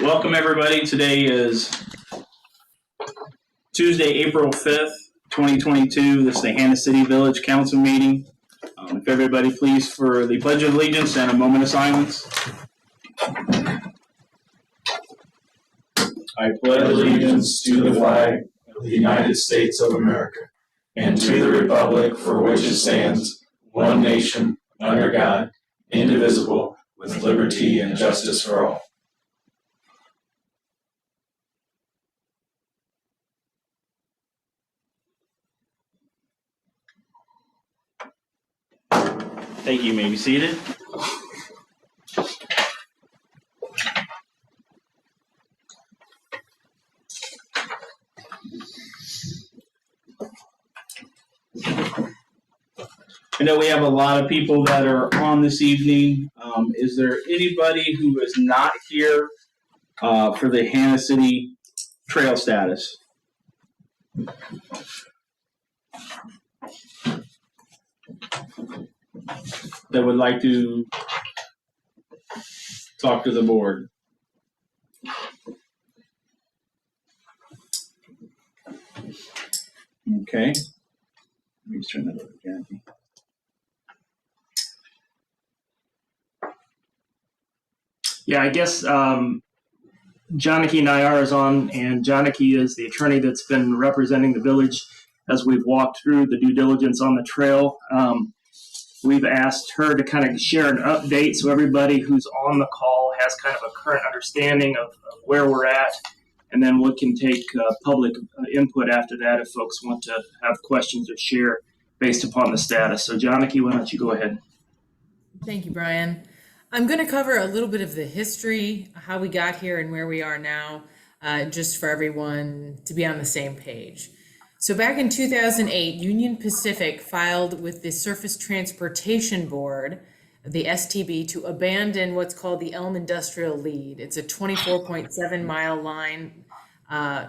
Welcome everybody. Today is Tuesday, April 5th, 2022. This is the Hannah City Village Council meeting. If everybody please for the Pledge of Allegiance and a moment of silence. I pledge allegiance to the flag of the United States of America and to the republic for which it stands, one nation, under God, indivisible, with liberty and justice for all. Thank you. You may be seated. I know we have a lot of people that are on this evening. Is there anybody who is not here for the Hannah City trail status? That would like to talk to the board? Okay. Let me just turn that over to Jackie. Yeah, I guess Janaki Nayar is on, and Janaki is the attorney that's been representing the village as we've walked through the due diligence on the trail. We've asked her to kind of share an update so everybody who's on the call has kind of a current understanding of where we're at, and then we can take public input after that if folks want to have questions or share based upon the status. So Janaki, why don't you go ahead? Thank you, Brian. I'm going to cover a little bit of the history, how we got here and where we are now, just for everyone to be on the same page. So back in 2008, Union Pacific filed with the Surface Transportation Board, the STB, to abandon what's called the Elm Industrial Lead. It's a 24.7 mile line,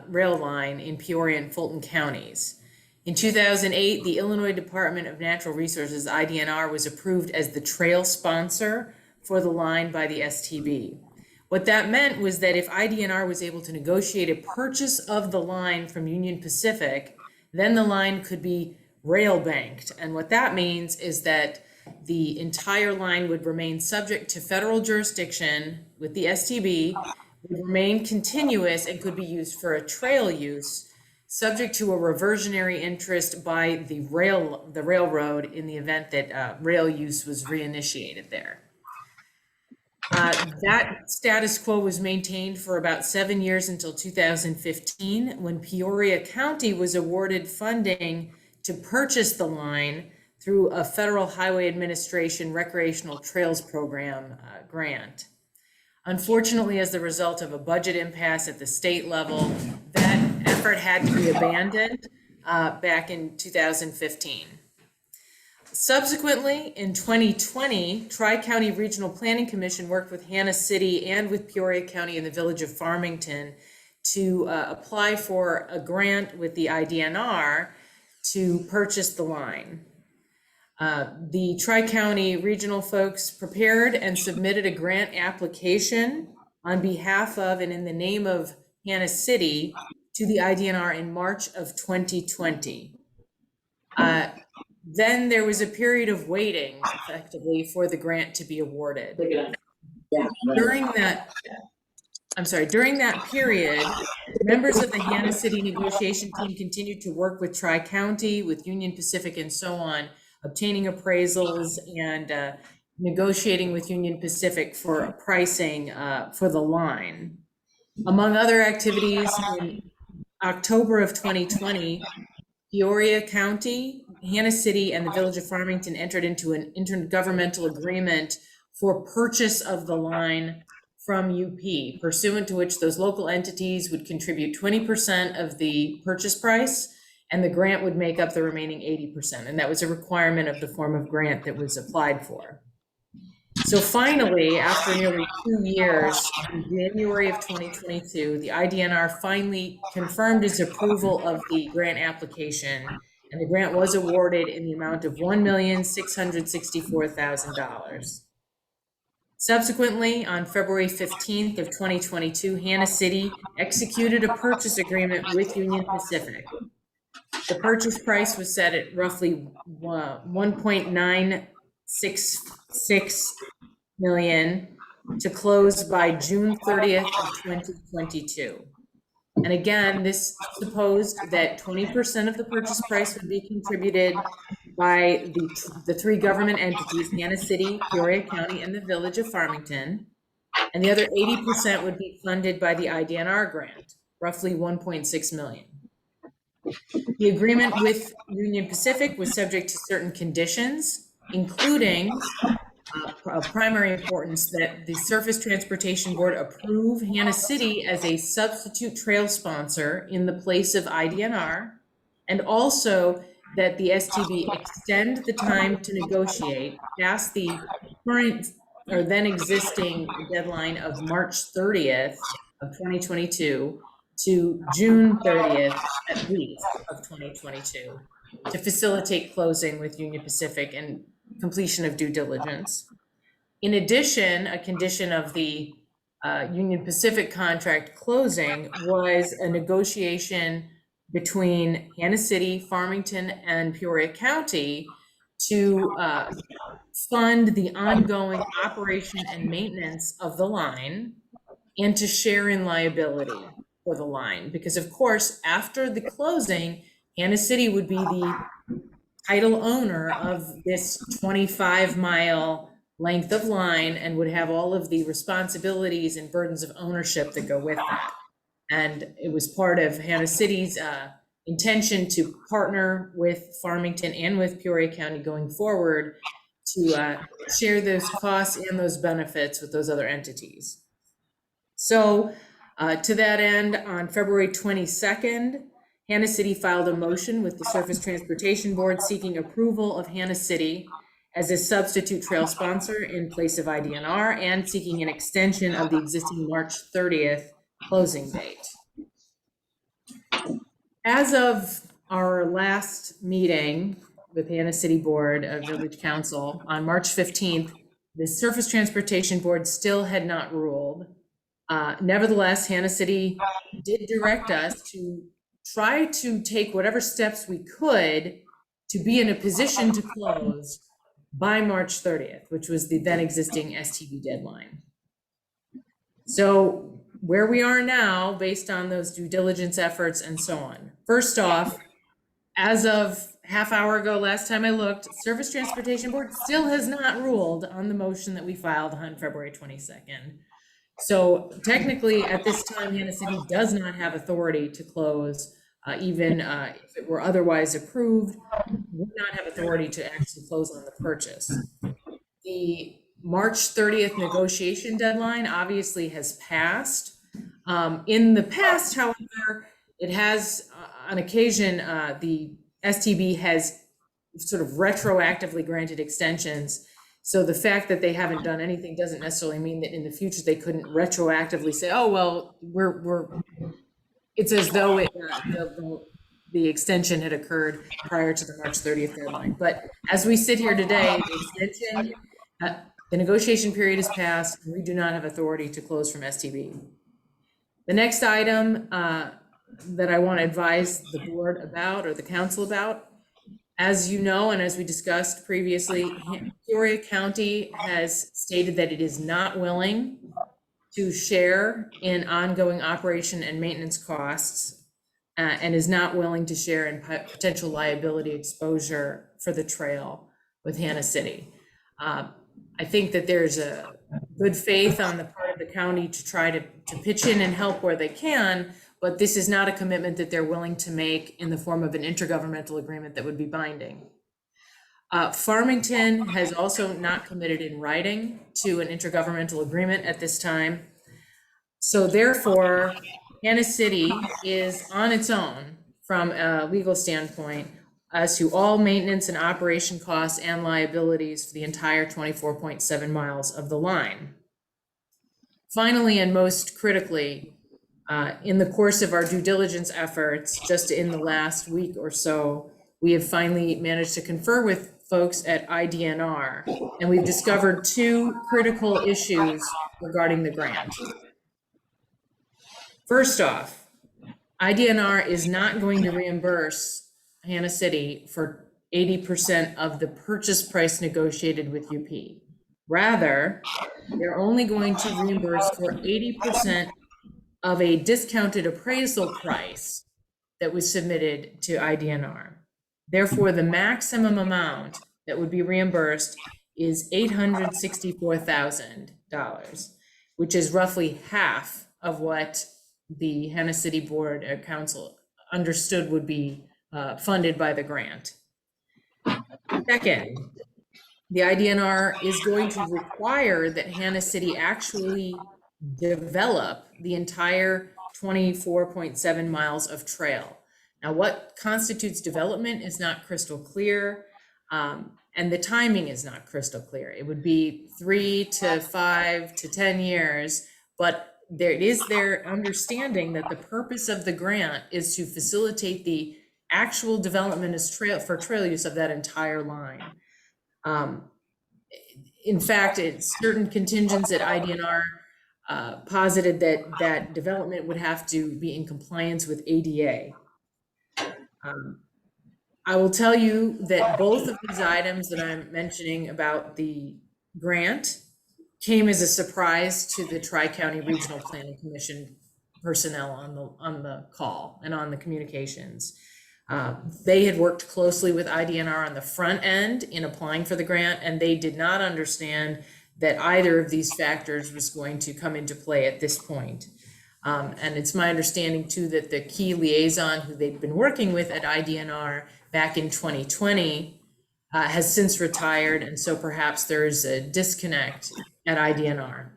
rail line in Peoria and Fulton counties. In 2008, the Illinois Department of Natural Resources, IDNR, was approved as the trail sponsor for the line by the STB. What that meant was that if IDNR was able to negotiate a purchase of the line from Union Pacific, then the line could be rail banked. And what that means is that the entire line would remain subject to federal jurisdiction with the STB, would remain continuous, and could be used for a trail use, subject to a reversionary interest by the railroad in the event that rail use was reinitiated there. That status quo was maintained for about 7 years until 2015, when Peoria County was awarded funding to purchase the line through a Federal Highway Administration Recreational Trails Program grant. Unfortunately, as the result of a budget impasse at the state level, that effort had to be abandoned back in 2015. Subsequently, in 2020, Tri-County Regional Planning Commission worked with Hannah City and with Peoria County and the village of Farmington to apply for a grant with the IDNR to purchase the line. The Tri-County regional folks prepared and submitted a grant application on behalf of and in the name of Hannah City to the IDNR in March of 2020. Then there was a period of waiting, effectively, for the grant to be awarded. During that period, members of the Hannah City negotiation team continued to work with Tri-County, with Union Pacific, and so on, obtaining appraisals and negotiating with Union Pacific for pricing for the line. Among other activities, in October of 2020, Peoria County, Hannah City, and the village of Farmington entered into an intergovernmental agreement for purchase of the line from UP, pursuant to which those local entities would contribute 20% of the purchase price, and the grant would make up the remaining 80%. And that was a requirement of the form of grant that was applied for. So finally, after nearly 2 years, in January of 2022, the IDNR finally confirmed its approval of the grant application, and the grant was awarded in the amount of $1,664,000. Subsequently, on February 15th of 2022, Hannah City executed a purchase agreement with Union Pacific. The purchase price was set at roughly 1.966 million to close by June 30th of 2022. And again, this supposed that 20% of the purchase price would be contributed by the three government entities, Hannah City, Peoria County, and the Village of Farmington. And the other 80% would be funded by the IDNR grant, roughly 1.6 million. The agreement with Union Pacific was subject to certain conditions, including of primary importance that the Surface Transportation Board approve Hannah City as a substitute trail sponsor in the place of IDNR, and also that the STB extend the time to negotiate past the current or then existing deadline of March 30th of 2022 to June 30th at least of 2022 to facilitate closing with Union Pacific and completion of due diligence. In addition, a condition of the Union Pacific contract closing was a negotiation between Hannah City, Farmington, and Peoria County to fund the ongoing operation and maintenance of the line and to share in liability for the line. Because of course, after the closing, Hannah City would be the title owner of this 25-mile length of line and would have all of the responsibilities and burdens of ownership that go with that. And it was part of Hannah City's intention to partner with Farmington and with Peoria County going forward to share those costs and those benefits with those other entities. So to that end, on February 22nd, Hannah City filed a motion with the Surface Transportation Board seeking approval of Hannah City as a substitute trail sponsor in place of IDNR and seeking an extension of the existing March 30th closing date. As of our last meeting with Hannah City Board of Village Council on March 15th, the Surface Transportation Board still had not ruled. Nevertheless, Hannah City did direct us to try to take whatever steps we could to be in a position to close by March 30th, which was the then existing STB deadline. So where we are now, based on those due diligence efforts and so on. First off, as of half hour ago, last time I looked, Surface Transportation Board still has not ruled on the motion that we filed on February 22nd. So technically at this time, Hannah City does not have authority to close, even if it were otherwise approved, would not have authority to actually close on the purchase. The March 30th negotiation deadline obviously has passed. In the past, however, it has on occasion, the STB has sort of retroactively granted extensions. So the fact that they haven't done anything doesn't necessarily mean that in the future they couldn't retroactively say, oh, well, it's as though the extension had occurred prior to the March 30th deadline. But as we sit here today, the extension, the negotiation period has passed, and we do not have authority to close from STB. The next item that I want to advise the board about, or the council about, as you know, and as we discussed previously, Peoria County has stated that it is not willing to share in ongoing operation and maintenance costs, and is not willing to share in potential liability exposure for the trail with Hannah City. I think that there's a good faith on the part of the county to try to pitch in and help where they can, but this is not a commitment that they're willing to make in the form of an intergovernmental agreement that would be binding. Farmington has also not committed in writing to an intergovernmental agreement at this time. So therefore, Hannah City is on its own from a legal standpoint as to all maintenance and operation costs and liabilities for the entire 24.7 miles of the line. Finally, and most critically, in the course of our due diligence efforts, just in the last week or so, we have finally managed to confer with folks at IDNR, and we've discovered two critical issues regarding the grant. First off, IDNR is not going to reimburse Hannah City for 80% of the purchase price negotiated with UP. Rather, they're only going to reimburse for 80% of a discounted appraisal price that was submitted to IDNR. Therefore, the maximum amount that would be reimbursed is $864,000, which is roughly half of what the Hannah City Board of Council understood would be funded by the grant. Second, the IDNR is going to require that Hannah City actually develop the entire 24.7 miles of trail. Now, what constitutes development is not crystal clear, and the timing is not crystal clear. It would be 3 to 5 to 10 years, but there is their understanding that the purpose of the grant is to facilitate the actual development as trail use of that entire line. In fact, certain contingents at IDNR posited that development would have to be in compliance with ADA. I will tell you that both of these items that I'm mentioning about the grant came as a surprise to the Tri-County Regional Planning Commission personnel on the call and on the communications. They had worked closely with IDNR on the front end in applying for the grant, and they did not understand that either of these factors was going to come into play at this point. And it's my understanding too that the key liaison who they've been working with at IDNR back in 2020 has since retired, and so perhaps there's a disconnect at IDNR.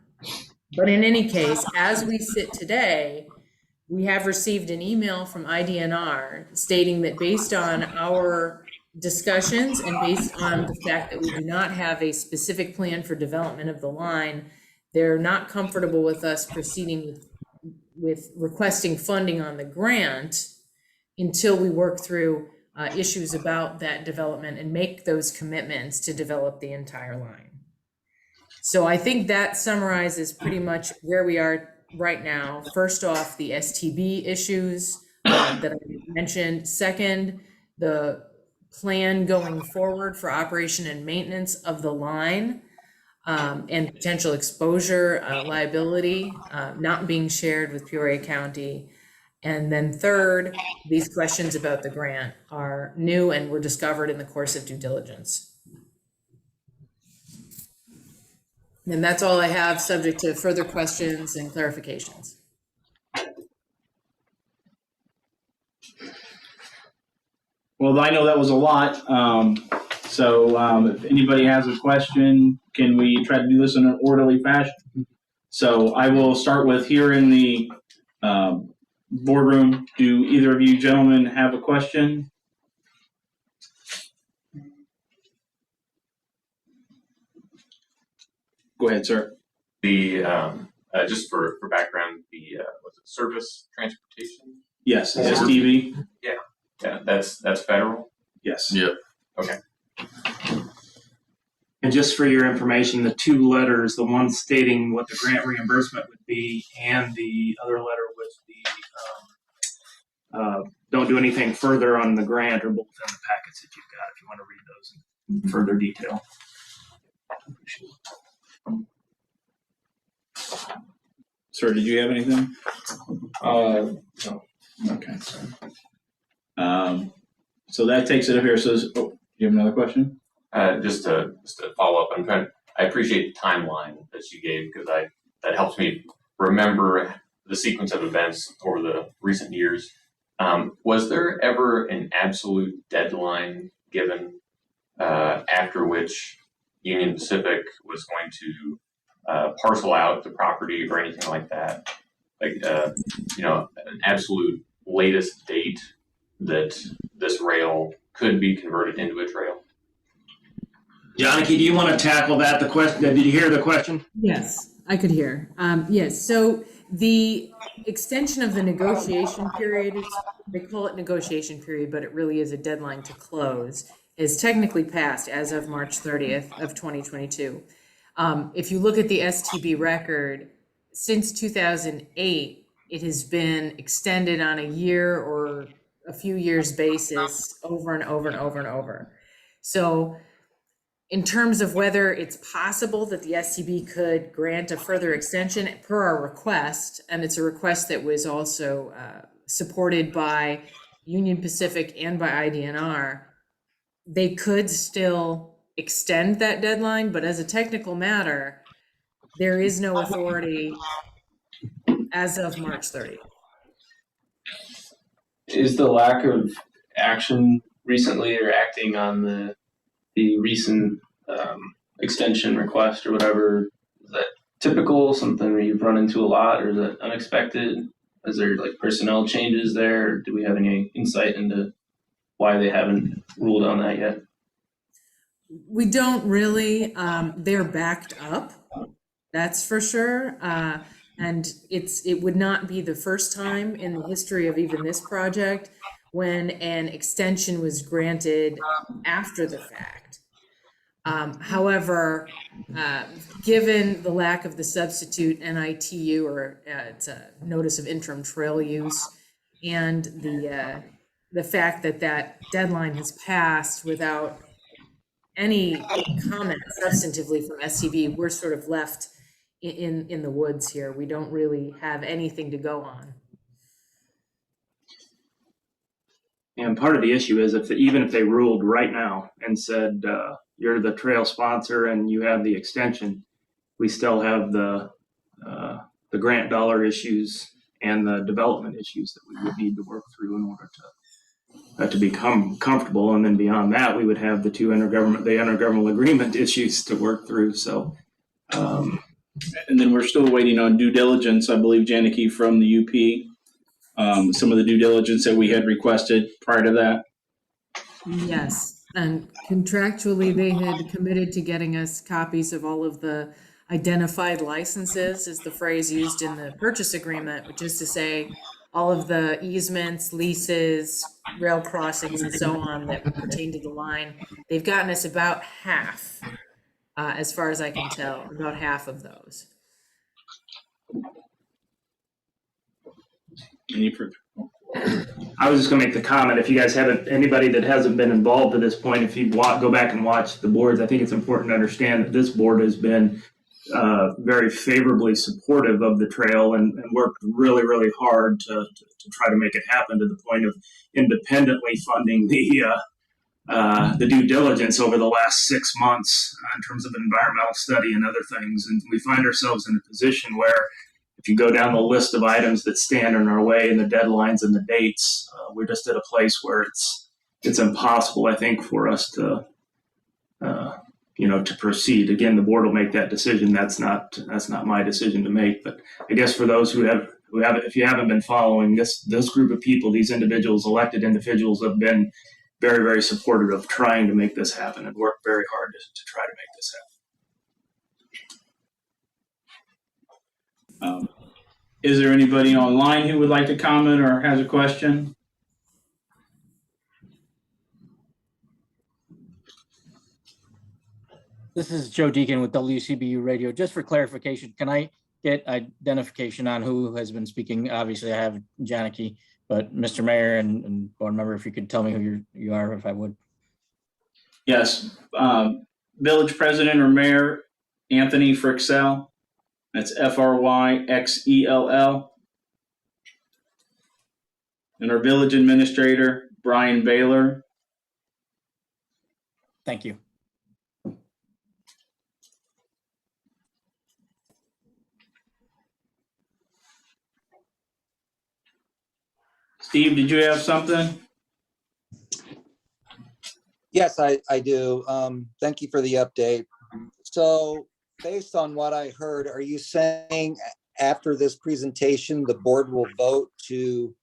But in any case, as we sit today, we have received an email from IDNR stating that based on our discussions and based on the fact that we do not have a specific plan for development of the line, they're not comfortable with us proceeding with requesting funding on the grant until we work through issues about that development and make those commitments to develop the entire line. So I think that summarizes pretty much where we are right now. First off, the STB issues that I mentioned. Second, the plan going forward for operation and maintenance of the line and potential exposure liability not being shared with Peoria County. And then third, these questions about the grant are new and were discovered in the course of due diligence. And that's all I have, subject to further questions and clarifications. Well, I know that was a lot. So if anybody has a question, can we try to do this in an orderly fashion? So I will start with here in the boardroom. Do either of you gentlemen have a question? Go ahead, sir. The just for background, the was it service transportation? Yes, STV. Yeah, that's federal. Yes. Yep. Okay. And just for your information, the two letters, the one stating what the grant reimbursement would be and the other letter with the don't do anything further on the grant, are both in the packets that you've got if you want to read those in further detail. Sir, did you have anything? No. Okay. So that takes it up here. So, you have another question? Just to follow up, I appreciate the timeline that you gave because that helps me remember the sequence of events over the recent years. Was there ever an absolute deadline given after which Union Pacific was going to parcel out the property or anything like that? Like, an absolute latest date that this rail could be converted into a trail? Janaki, do you want to tackle that? The question, did you hear the question? Yes, I could hear. Yes, so the extension of the negotiation period, they call it negotiation period, but it really is a deadline to close, is technically passed as of March 30th of 2022. If you look at the STB record, since 2008, it has been extended on a year or a few years basis over and over and over and over. So in terms of whether it's possible that the STB could grant a further extension per our request, and it's a request that was also supported by Union Pacific and by IDNR, they could still extend that deadline, but as a technical matter, there is no authority as of March 30th. Is the lack of action recently or acting on the recent extension request or whatever, is that typical, something that you've run into a lot, or is it unexpected? Is there like personnel changes there? Or do we have any insight into why they haven't ruled on that yet? We don't really. They're backed up, that's for sure. And it would not be the first time in the history of even this project when an extension was granted after the fact. However, given the lack of the substitute NITU, or it's a notice of interim trail use, and the fact that that deadline has passed without any comment substantively from SCB, we're sort of left in the woods here. We don't really have anything to go on. And part of the issue is even if they ruled right now and said you're the trail sponsor and you have the extension, we still have the grant dollar issues and the development issues that we would need to work through in order to become comfortable. And then beyond that, we would have the intergovernmental agreement issues to work through. So, and then we're still waiting on due diligence, I believe, Janicki, from the UP. Some of the due diligence that we had requested prior to that. Yes, and contractually, they had committed to getting us copies of all of the identified licenses, is the phrase used in the purchase agreement, which is to say all of the easements, leases, rail crossings, and so on that would pertain to the line. They've gotten us about half, as far as I can tell, about half of those. Any further? I was just going to make the comment, if you guys anybody that hasn't been involved to this point, if you go back and watch the boards, I think it's important to understand that this board has been very favorably supportive of the trail and worked really, really hard to try to make it happen, to the point of independently funding the due diligence over the last 6 months in terms of environmental study and other things. And we find ourselves in a position where if you go down the list of items that stand in our way and the deadlines and the dates, we're just at a place where it's impossible, I think, for us to proceed. Again, the board will make that decision. That's not my decision to make. But I guess for those who have, if you haven't been following this group of people, these individuals, elected individuals, have been very, very supportive of trying to make this happen and work very hard to try to make this happen. Is there anybody online who would like to comment or has a question? This is Joe Deacon with WCBU Radio. Just for clarification, can I get identification on who has been speaking? Obviously, I have Janicki, but Mr. Mayor and board member, if you could tell me who you are, if I would. Yes. Village President or Mayor Anthony Frixell. That's Fryxell. And our Village Administrator, Brian Baylor. Thank you. Steve, did you have something? Yes, I do. Thank you for the update. So based on what I heard, are you saying after this presentation, the board will vote to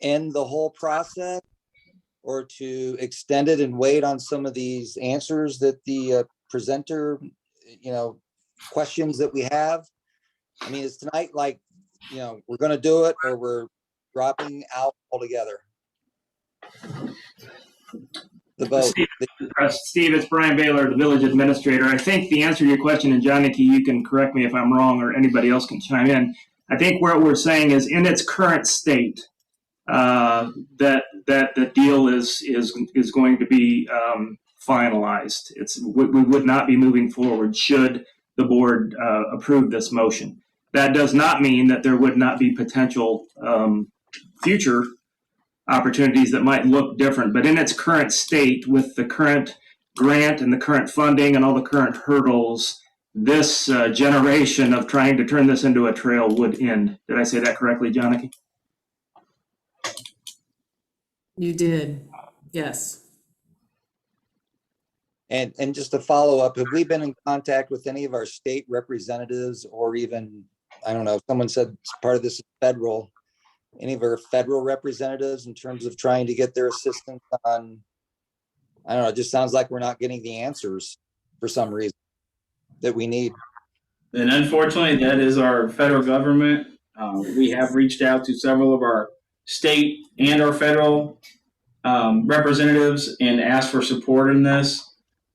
end the whole process or to extend it and wait on some of these answers that the presenter, questions that we have? I mean, is tonight like, we're going to do it or we're dropping out altogether? the vote. Steve, it's Brian Baylor, the village administrator. I think the answer to your question, and Johnny, you can correct me if I'm wrong, or anybody else can chime in. I think what we're saying is, in its current state, that the deal is going to be finalized. We would not be moving forward should the board approve this motion. That does not mean that there would not be potential future opportunities that might look different, but in its current state, with the current grant and the current funding and all the current hurdles, this generation of trying to turn this into a trail would end. Did I say that correctly, Johnny? You did, yes. And just to follow up, have we been in contact with any of our state representatives, or even, I don't know, someone said part of this is federal, any of our federal representatives in terms of trying to get their assistance on, I don't know, it just sounds like we're not getting the answers for some reason that we need. And unfortunately, that is our federal government. We have reached out to several of our state and our federal representatives and asked for support in this.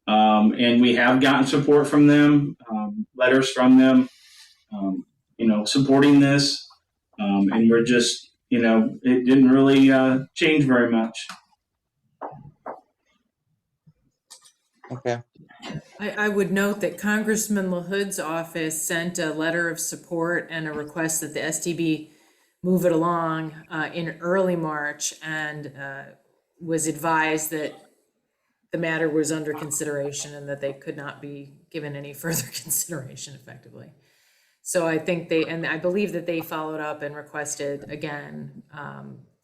And we have gotten support from them, letters from them, supporting this. And we're just, it didn't really change very much. Okay. I would note that Congressman LaHood's office sent a letter of support and a request that the STB move it along in early March, and was advised that the matter was under consideration and that they could not be given any further consideration effectively. So I think and I believe that they followed up and requested again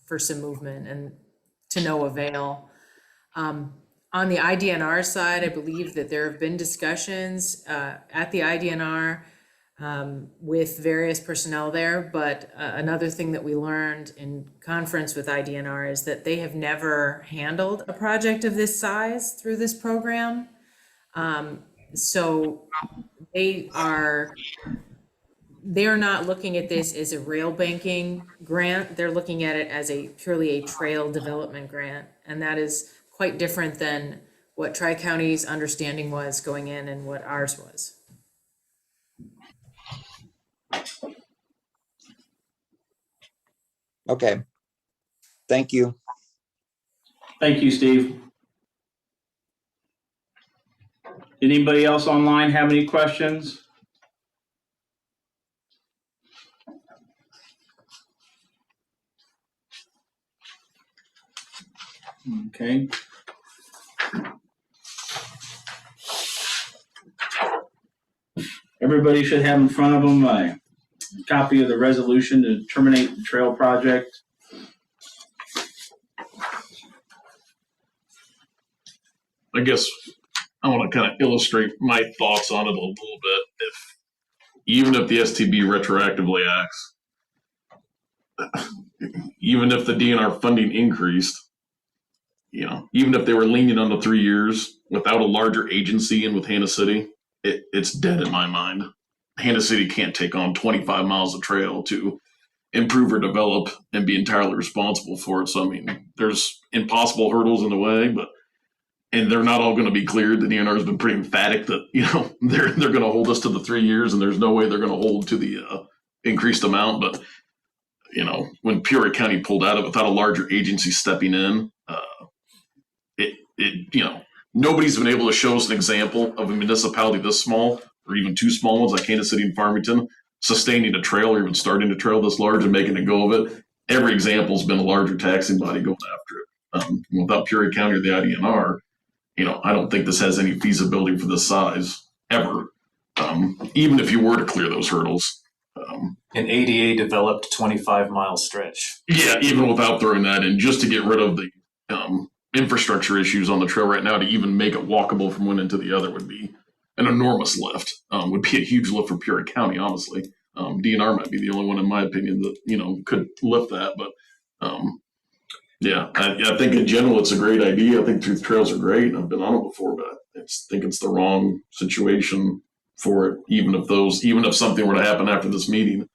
for some movement, and to no avail. On the IDNR side, I believe that there have been discussions at the IDNR with various personnel there, but another thing that we learned in conference with IDNR is that they have never handled a project of this size through this program. So they are not looking at this as a rail banking grant. They're looking at it as purely a trail development grant, and that is quite different than what Tri-County's understanding was going in and what ours was. Okay. Thank you. Thank you, Steve. Anybody else online have any questions? Okay. Everybody should have in front of them a copy of the resolution to terminate the trail project. I guess I want to kind of illustrate my thoughts on it a little bit. Even if the STB retroactively acts, even if the DNR funding increased, even if they were lenient on the 3 years without a larger agency and with Hannah City, it's dead in my mind. Hannah City can't take on 25 miles of trail to improve or develop and be entirely responsible for it. So, I mean, there's impossible hurdles in the way, and they're not all going to be cleared. The DNR has been pretty emphatic that, they're going to hold us to the 3 years, and there's no way they're going to hold to the increased amount. But, when Peoria County pulled out of it without a larger agency stepping in, nobody's been able to show us an example of a municipality this small, or even two small ones like Kansas City and Farmington, sustaining a trail or even starting a trail this large and making a go of it. Every example's been a larger taxing body going after it. Without Peoria County or the IDNR, I don't think this has any feasibility for this size ever. Even if you were to clear those hurdles. An ADA developed 25-mile stretch. Yeah, even without throwing that in, just to get rid of the infrastructure issues on the trail right now, to even make it walkable from one end to the other would be an enormous lift. Would be a huge lift for Peoria County, honestly. DNR might be the only one, in my opinion, that could lift that. But I think in general it's a great idea. I think tooth trails are great. I've been on it before, but I think it's the wrong situation for it. Even if something were to happen after this meeting.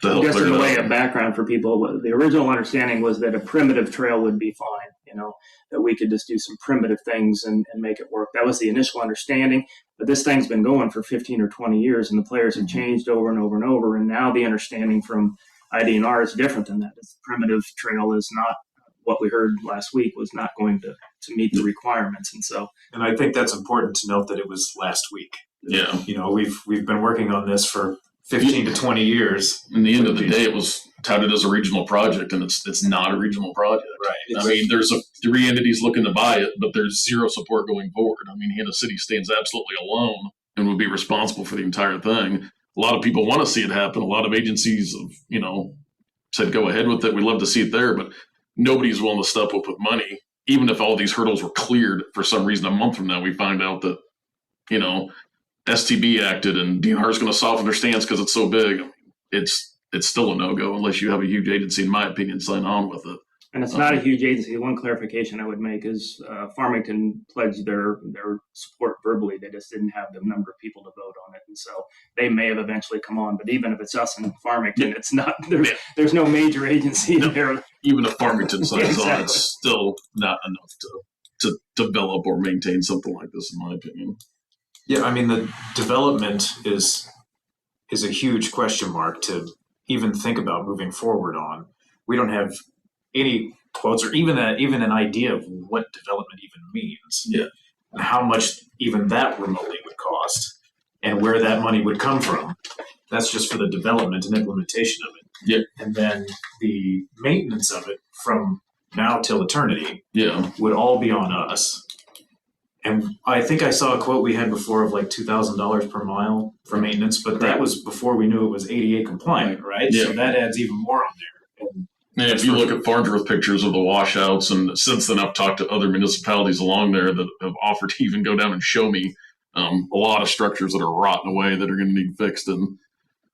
Just in a way of background for people, the original understanding was that a primitive trail would be fine. that we could just do some primitive things and make it work. That was the initial understanding, but this thing's been going for 15 or 20 years, and the players have changed over and over and over, and now the understanding from IDNR is different than that. This primitive trail is not what we heard last week, was not going to meet the requirements, and I think that's important to note that it was last week. Yeah. We've been working on this for 15 to 20 years. In the end of the day, it was touted as a regional project, and it's not a regional project. Right. I mean, there's 3 entities looking to buy it, but there's zero support going forward. I mean, Hannah City stands absolutely alone and would be responsible for the entire thing. A lot of people want to see it happen. A lot of agencies have, said go ahead with it. We'd love to see it there, but nobody's willing to step up with money. Even if all these hurdles were cleared, for some reason a month from now we find out that, STB acted and DNR is going to soften their stance because it's so big. It's still a no-go unless you have a huge agency, in my opinion, sign on with it. And it's not a huge agency. One clarification I would make is Farmington pledged their support verbally. They just didn't have the number of people to vote on it, and so they may have eventually come on. But even if it's us in Farmington, it's not. There's no major agency in there. Even if Farmington signs Exactly. on, it's still not enough to develop or maintain something like this, in my opinion. Yeah, I mean, the development is a huge question mark to even think about moving forward on. We don't have any quotes or even an idea of what development even means. Yeah. And how much even that remotely would cost and where that money would come from. That's just for the development and implementation of it. Yeah. And then the maintenance of it from now till eternity would all be on us. And I think I saw a quote we had before of like $2,000 per mile for maintenance, but that was before we knew it was ADA compliant, right? Yeah. So that adds even more on there. And if you look at Farnsworth pictures of the washouts, and since then I've talked to other municipalities along there that have offered to even go down and show me a lot of structures that are rotting away that are going to need fixed, and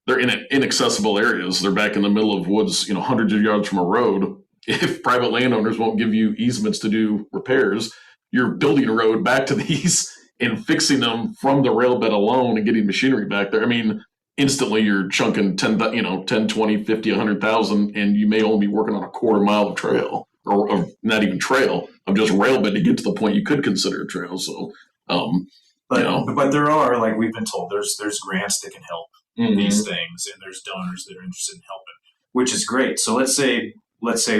they're in inaccessible areas. They're back in the middle of woods, hundreds of yards from a road. If private landowners won't give you easements to do repairs, you're building a road back to these and fixing them from the rail bed alone and getting machinery back there. I mean, instantly you're chunking 10, 20, 50, 100,000, and you may only be working on a quarter mile of trail, or not even trail, of just rail bed to get to the point you could consider a trail. So, but there are, like we've been told, there's grants that can help these things, and there's donors that are interested in helping, which is great. So let's say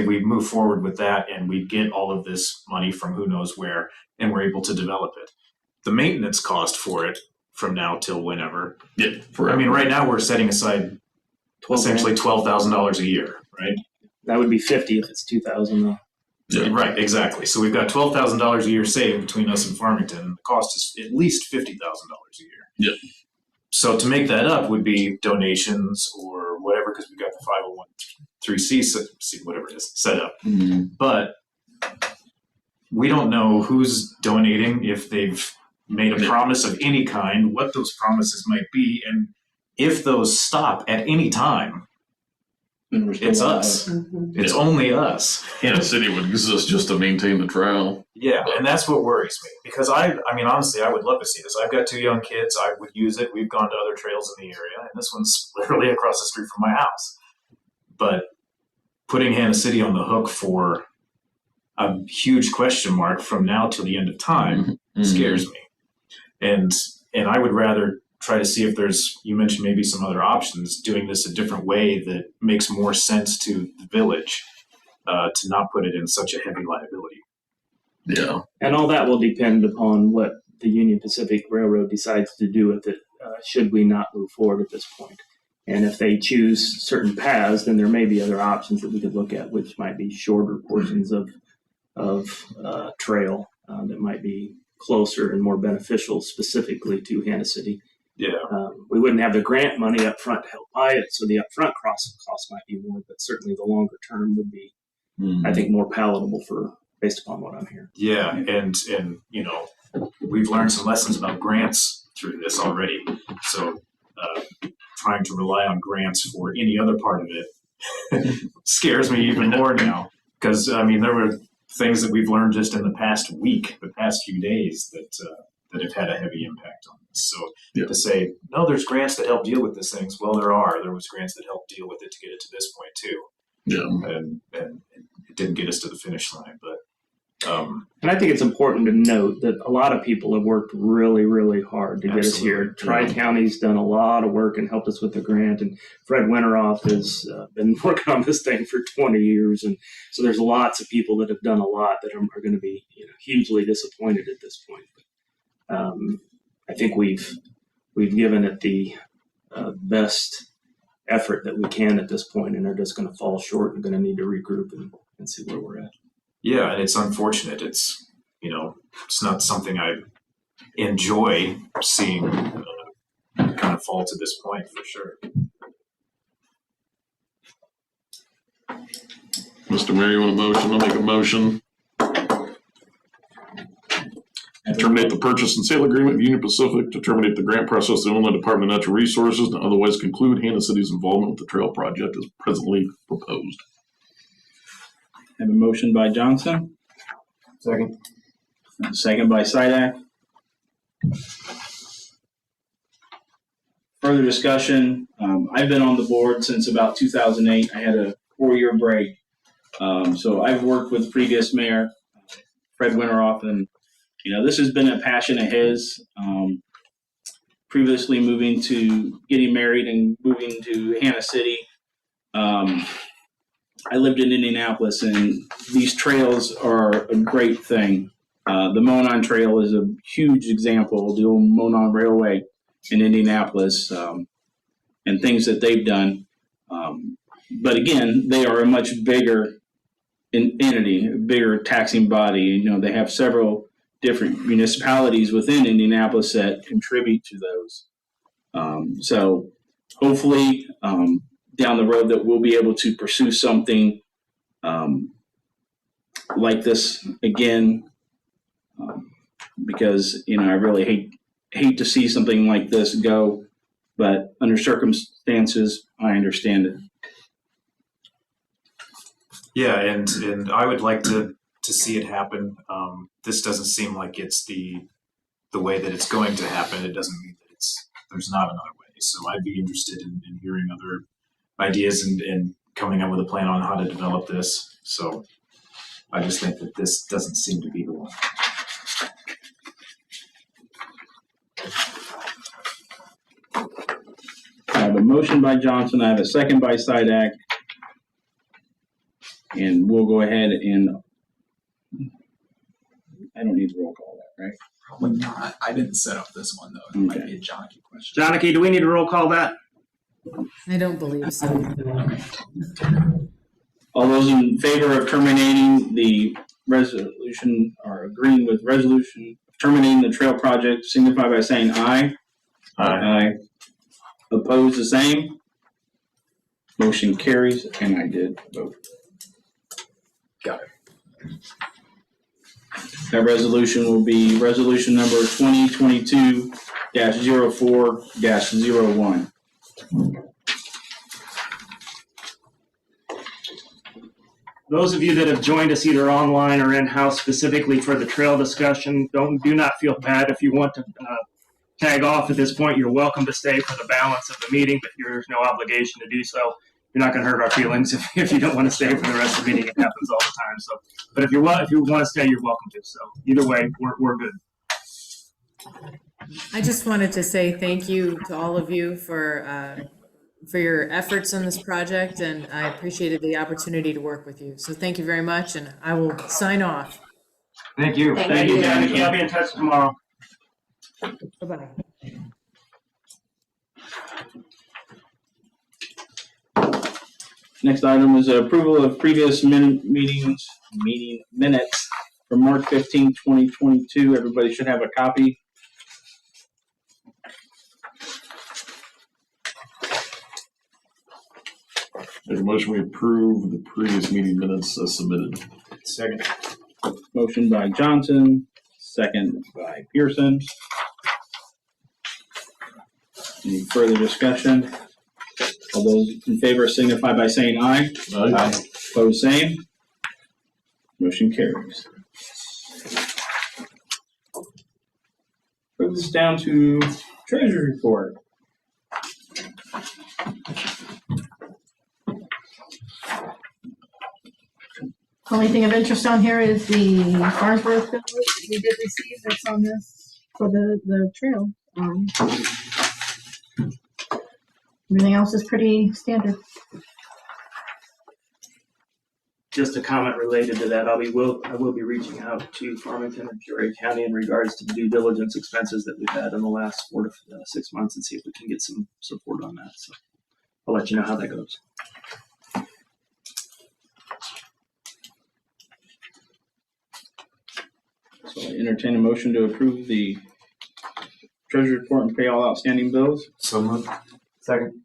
we move forward with that and we get all of this money from who knows where, and we're able to develop it. The maintenance cost for it from now till whenever. Yeah. I mean, right now we're setting aside essentially $12,000 a year, right? That would be 50 if it's 2,000 though. Yeah. Right, exactly. So we've got $12,000 a year saved between us and Farmington, and the cost is at least $50,000 a year. Yeah. So to make that up would be donations or whatever, because we've got the 501c, whatever it is, set up. But we don't know who's donating, if they've made a promise of any kind, what those promises might be, and if those stop at any time, it's us. It's only us. Hannah City would exist just to maintain the trail. Yeah, and that's what worries me, because I mean, honestly, I would love to see this. I've got 2 young kids. I would use it. We've gone to other trails in the area, and this one's literally across the street from my house. But putting Hannah City on the hook for a huge question mark from now till the end of time scares me. And I would rather try to see if there's, you mentioned maybe some other options, doing this a different way that makes more sense to the village, to not put it in such a heavy liability. Yeah. And all that will depend upon what the Union Pacific Railroad decides to do with it, should we not move forward at this point. And if they choose certain paths, then there may be other options that we could look at, which might be shorter portions of trail that might be closer and more beneficial specifically to Hannah City. Yeah. We wouldn't have the grant money up front to help buy it, so the upfront cost might be more, but certainly the longer term would be, I think, more palatable based upon what I'm hearing. Yeah, and we've learned some lessons about grants through this already. So trying to rely on grants for any other part of it scares me even more now, because I mean, there were things that we've learned just in the past week, the past few days, that have had a heavy impact on this. So to say, no, there's grants that help deal with these things. Well, there was grants that helped deal with it to get it to this point too. Yeah. And it didn't get us to the finish line, but And I think it's important to note that a lot of people have worked really, really hard to get us here. Absolutely. Tri-County's done a lot of work and helped us with the grant, and Fred Winteroff has been working on this thing for 20 years. And so there's lots of people that have done a lot that are going to be hugely disappointed at this point. I think we've given it the best effort that we can at this point, and they're just going to fall short and going to need to regroup and see where we're at. Yeah, and it's unfortunate. It's it's not something I enjoy seeing kind of fall to this point for sure. Mr. Mayor, you want a motion? I'll make a motion. Terminate the purchase and sale agreement with Union Pacific to terminate the grant process of the Illinois Department of Natural Resources and otherwise conclude Hannah City's involvement with the trail project as presently proposed. Have a motion by Johnson. Second. Second by Sidak. Further discussion. I've been on the board since about 2008. I had a 4-year break. So I've worked with previous mayor, Fred Winteroff, and this has been a passion of his. Previously getting married and moving to Hannah City. I lived in Indianapolis, and these trails are a great thing. The Monon Trail is a huge example, the old Monon Railway in Indianapolis, and things that they've done. But again, they are a much bigger entity, a bigger taxing body. They have several different municipalities within Indianapolis that contribute to those. So hopefully, down the road that we'll be able to pursue something like this again, because I really hate to see something like this go, but under circumstances I understand it. Yeah, and I would like to see it happen. This doesn't seem like it's the way that it's going to happen. It doesn't mean that there's not another way. So I'd be interested in hearing other ideas and coming up with a plan on how to develop this. So I just think that this doesn't seem to be the one. I have a motion by Johnson. I have a second by Sidak. And we'll go ahead and I don't need to roll call that, right? Probably not. I didn't set up this one though. It might be a Johnny question. Johnny, do we need to roll call that? I don't believe so. All those in favor of terminating the resolution or agreeing with resolution terminating the trail project signify by saying aye. Aye. Opposed, the same. Motion carries, and I did vote. Got it. That resolution will be resolution number 2022-04-01. Those of you that have joined us either online or in-house specifically for the trail discussion, do not feel bad. If you want to tag off at this point, you're welcome to stay for the balance of the meeting, but there's no obligation to do so. You're not going to hurt our feelings if you don't want to stay for the rest of the meeting. It happens all the time. So, but if you want to stay, you're welcome to. So either way, we're good. I just wanted to say thank you to all of you for your efforts on this project, and I appreciated the opportunity to work with you. So thank you very much, and I will sign off. Thank you. Thank you, Danny. I'll be in touch tomorrow. Bye-bye. Next item is approval of previous meeting minutes from March 15, 2022. Everybody should have a copy. Make a motion we approve the previous meeting minutes as submitted. Second. Motion by Johnson, second by Pearson. Any further discussion? All those in favor signify by saying aye. Aye. Opposed, same. Motion carries. Move this down to Treasury Report. Only thing of interest on here is the Farnsworth bill we did receive that's on this for the trail. Everything else is pretty standard. Just a comment related to that, I will be reaching out to Farmington and Peoria County in regards to the due diligence expenses that we've had in the last 4 to 6 months and see if we can get some support on that. So I'll let you know how that goes. So I entertain a motion to approve the treasury report and pay all outstanding bills. So moved. Second.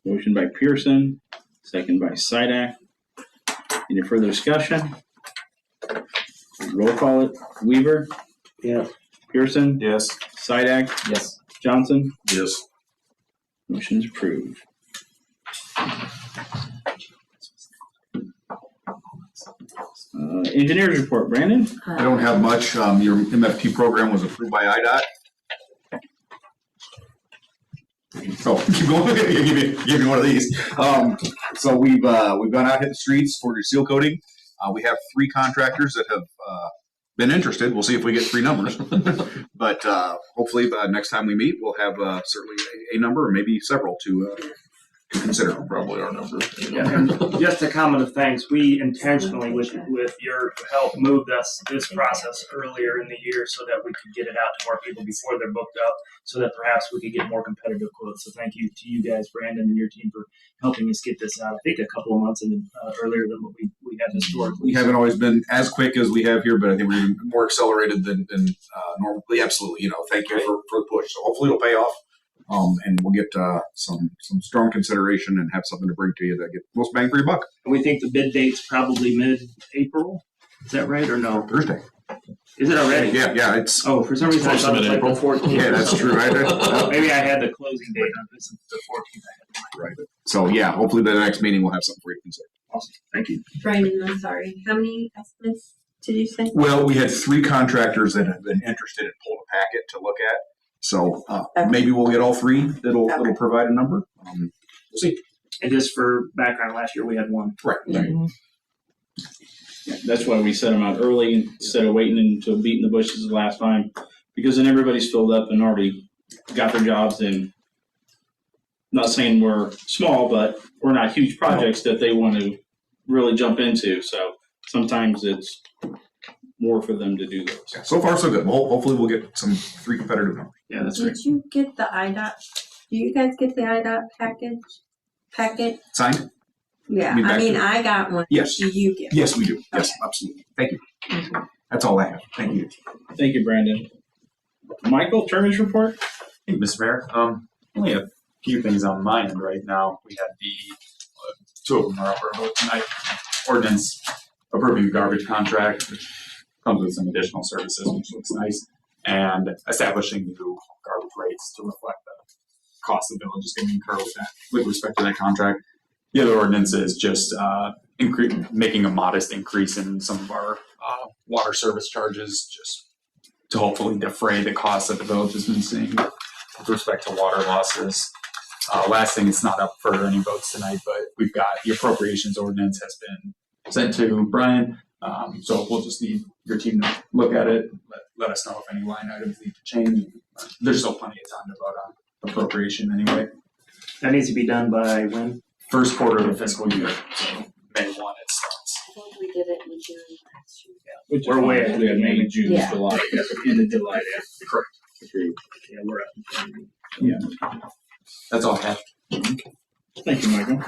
Motion by Pearson, second by Sidak. Any further discussion? Roll call it. Weaver? Yes. Pearson? Yes. Sidak? Yes. Johnson? Yes. Motion's approved. Engineers report, Brandon? I don't have much. Your MFT program was approved by IDOT. So keep going. give me one of these. So we've gone out, hit the streets for your seal coating. We have 3 contractors that have been interested. We'll see if we get 3 numbers. But hopefully next time we meet, we'll have certainly a number or maybe several to consider. Probably our number. Yeah, and just a comment of thanks. We intentionally, with your help, moved this process earlier in the year so that we could get it out to more people before they're booked up, so that perhaps we could get more competitive quotes. So thank you to you guys, Brandon, and your team for helping us get this out. I think a couple of months earlier than what we have historically. We haven't always been as quick as we have here, but I think we're more accelerated than normally. Absolutely, thank you for the push. So hopefully it'll pay off. And we'll get some strong consideration and have something to bring to you that get most bang for your buck. We think the bid date's probably mid-April. Is that right or no? Thursday. Is it already? Yeah. It's. Oh, for some reason I thought it was like the 14th. Yeah, that's true. Maybe I had the closing date on this. The 14th. Right. So yeah, hopefully by the next meeting we'll have something for you to consider. Awesome. Thank you. Brandon, I'm sorry. How many estimates did you say? Well, we had 3 contractors that have been interested in pulling a packet to look at. So maybe we'll get all 3 that'll provide a number. We'll see. And just for background, last year we had 1. Right. Yeah, that's why we set them out early instead of waiting until beating the bushes the last time, because then everybody's filled up and already got their jobs. And not saying we're small, but we're not huge projects that they want to really jump into. So sometimes it's more for them to do those. Yeah, so far so good. Well, hopefully we'll get some 3 competitive numbers. Yeah, that's great. Did you get the IDOT? Do you guys get the IDOT packet? Signed? Yeah, I got one. Yes. Do you get? Yes, we do. Yes, absolutely. Thank you. That's all I have. Thank you. Thank you, Brandon. Michael, Termin's report? Hey, Mr. Mayor. Only a few things on my end right now. We had the 2 of them are up for a vote tonight. Ordinance approving the garbage contract, which comes with some additional services, which looks nice, and establishing new garbage rates to reflect the cost the village is going to incur with respect to that contract. The other ordinance is just making a modest increase in some of our water service charges, just to hopefully defray the costs that the village has been seeing with respect to water losses. Last thing, it's not up for any votes tonight, but we've got the appropriations ordinance has been sent to Brian. So we'll just need your team to look at it, let us know if any line items need to change. There's still plenty of time to vote on appropriation anyway. That needs to be done by when? First quarter of the fiscal year. So May 1 it starts. I think we did it in June last year. Which We're way ahead. We had May, June, Yeah. July. End of July. Correct. Yeah, we're up. Yeah. That's all I have. Thank you, Michael.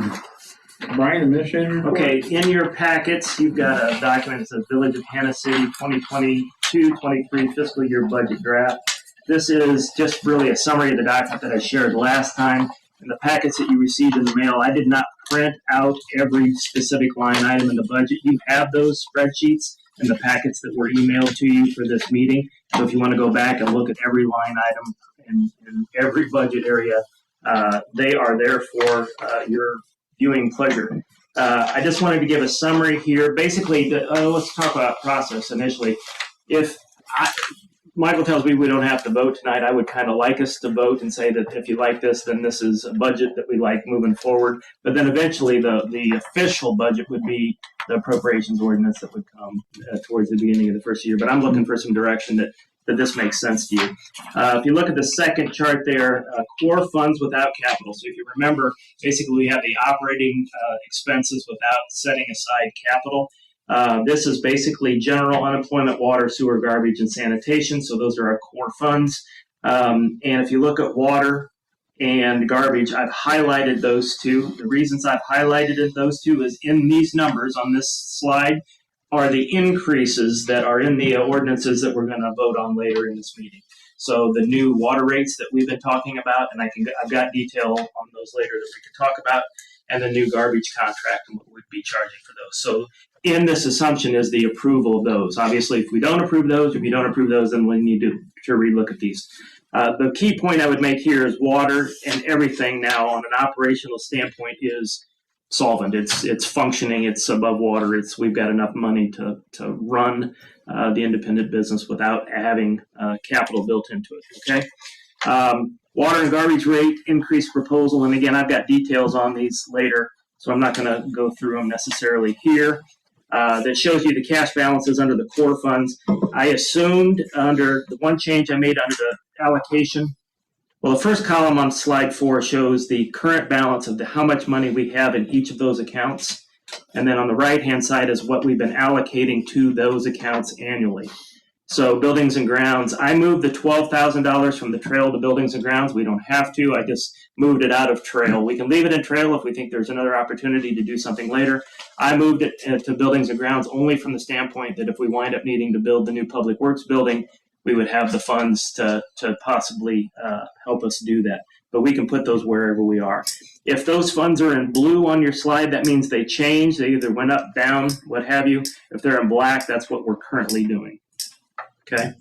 Brian, admission report? Okay, in your packets, you've got a document that says Village of Hannah City 2022-23 fiscal year budget draft. This is just really a summary of the document that I shared last time. In the packets that you received in the mail, I did not print out every specific line item in the budget. You have those spreadsheets in the packets that were emailed to you for this meeting. So if you want to go back and look at every line item in every budget area, they are there for your viewing pleasure. I just wanted to give a summary here. Basically, let's talk about process initially. Michael tells me we don't have to vote tonight. I would kind of like us to vote and say that if you like this, then this is a budget that we like moving forward. But then eventually the official budget would be the appropriations ordinance that would come towards the beginning of the first year. But I'm looking for some direction that this makes sense to you. If you look at the second chart there, core funds without capital. So if you remember, basically we have the operating expenses without setting aside capital. This is basically general unemployment, water, sewer, garbage, and sanitation. So those are our core funds. And if you look at water and garbage, I've highlighted those two. The reasons I've highlighted those two is in these numbers on this slide are the increases that are in the ordinances that we're going to vote on later in this meeting. So the new water rates that we've been talking about, and I've got detail on those later that we can talk about, and the new garbage contract and what we'd be charging for those. So in this assumption is the approval of those. Obviously, if we don't approve those, if you don't approve those, then we need to relook at these. The key point I would make here is water and everything now on an operational standpoint is solvent. It's functioning. It's above water. We've got enough money to run the independent business without having capital built into it. Okay. Water and garbage rate increase proposal, and again, I've got details on these later, so I'm not going to go through them necessarily here. That shows you the cash balances under the core funds. I assumed under the one change I made under the allocation. Well, the first column on slide 4 shows the current balance of how much money we have in each of those accounts. And then on the right-hand side is what we've been allocating to those accounts annually. So buildings and grounds, I moved the $12,000 from the trail to buildings and grounds. We don't have to. I just moved it out of trail. We can leave it in trail if we think there's another opportunity to do something later. I moved it to buildings and grounds only from the standpoint that if we wind up needing to build the new public works building, we would have the funds to possibly help us do that. But we can put those wherever we are. If those funds are in blue on your slide, that means they changed. They either went up, down, what have you. If they're in black, that's what we're currently doing. Okay.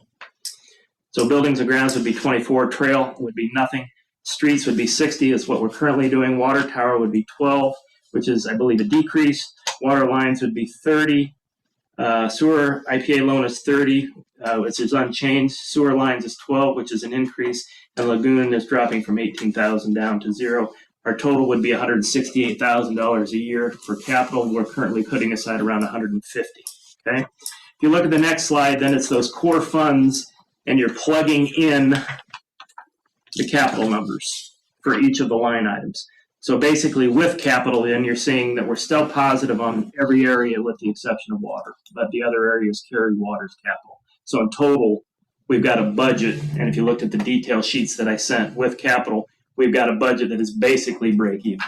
So buildings and grounds would be 24, trail would be nothing. Streets would be 60 is what we're currently doing. Water tower would be 12, which is, I believe, a decrease. Water lines would be 30. Sewer IPA loan is 30, which is unchanged. Sewer lines is 12, which is an increase. And lagoon is dropping from 18,000 down to 0. Our total would be $168,000 a year for capital. We're currently putting aside around 150. Okay. If you look at the next slide, then it's those core funds, and you're plugging in the capital numbers for each of the line items. So basically, with capital in, you're seeing that we're still positive on every area with the exception of water, but the other areas carry water's capital. So in total, we've got a budget, and if you looked at the detail sheets that I sent with capital, we've got a budget that is basically break even.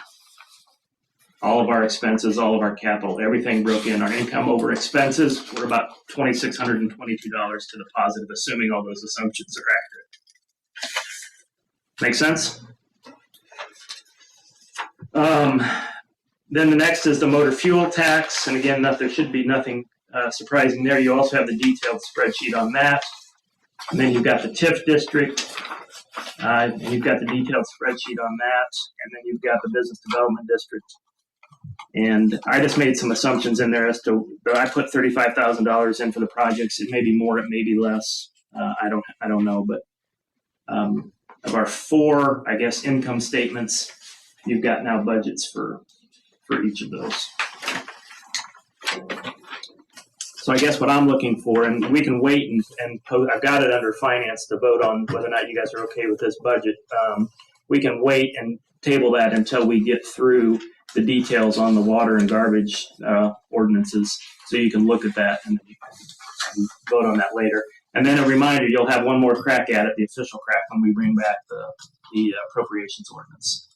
All of our expenses, all of our capital, everything broke in. Our income over expenses, we're about $2,622 to the positive, assuming all those assumptions are accurate. Make sense? Then the next is the motor fuel tax. And again, there should be nothing surprising there. You also have the detailed spreadsheet on that. And then you've got the TIF district. And you've got the detailed spreadsheet on that. And then you've got the business development district. And I just made some assumptions in there as to, I put $35,000 in for the projects. It may be more, it may be less. I don't know, but of our 4, I guess, income statements, you've got now budgets for each of those. So I guess what I'm looking for, and we can wait and I've got it under finance to vote on whether or not you guys are okay with this budget. We can wait and table that until we get through the details on the water and garbage ordinances, so you can look at that and you can vote on that later. And then a reminder, you'll have one more crack at it, the official crack, when we bring back the appropriations ordinance.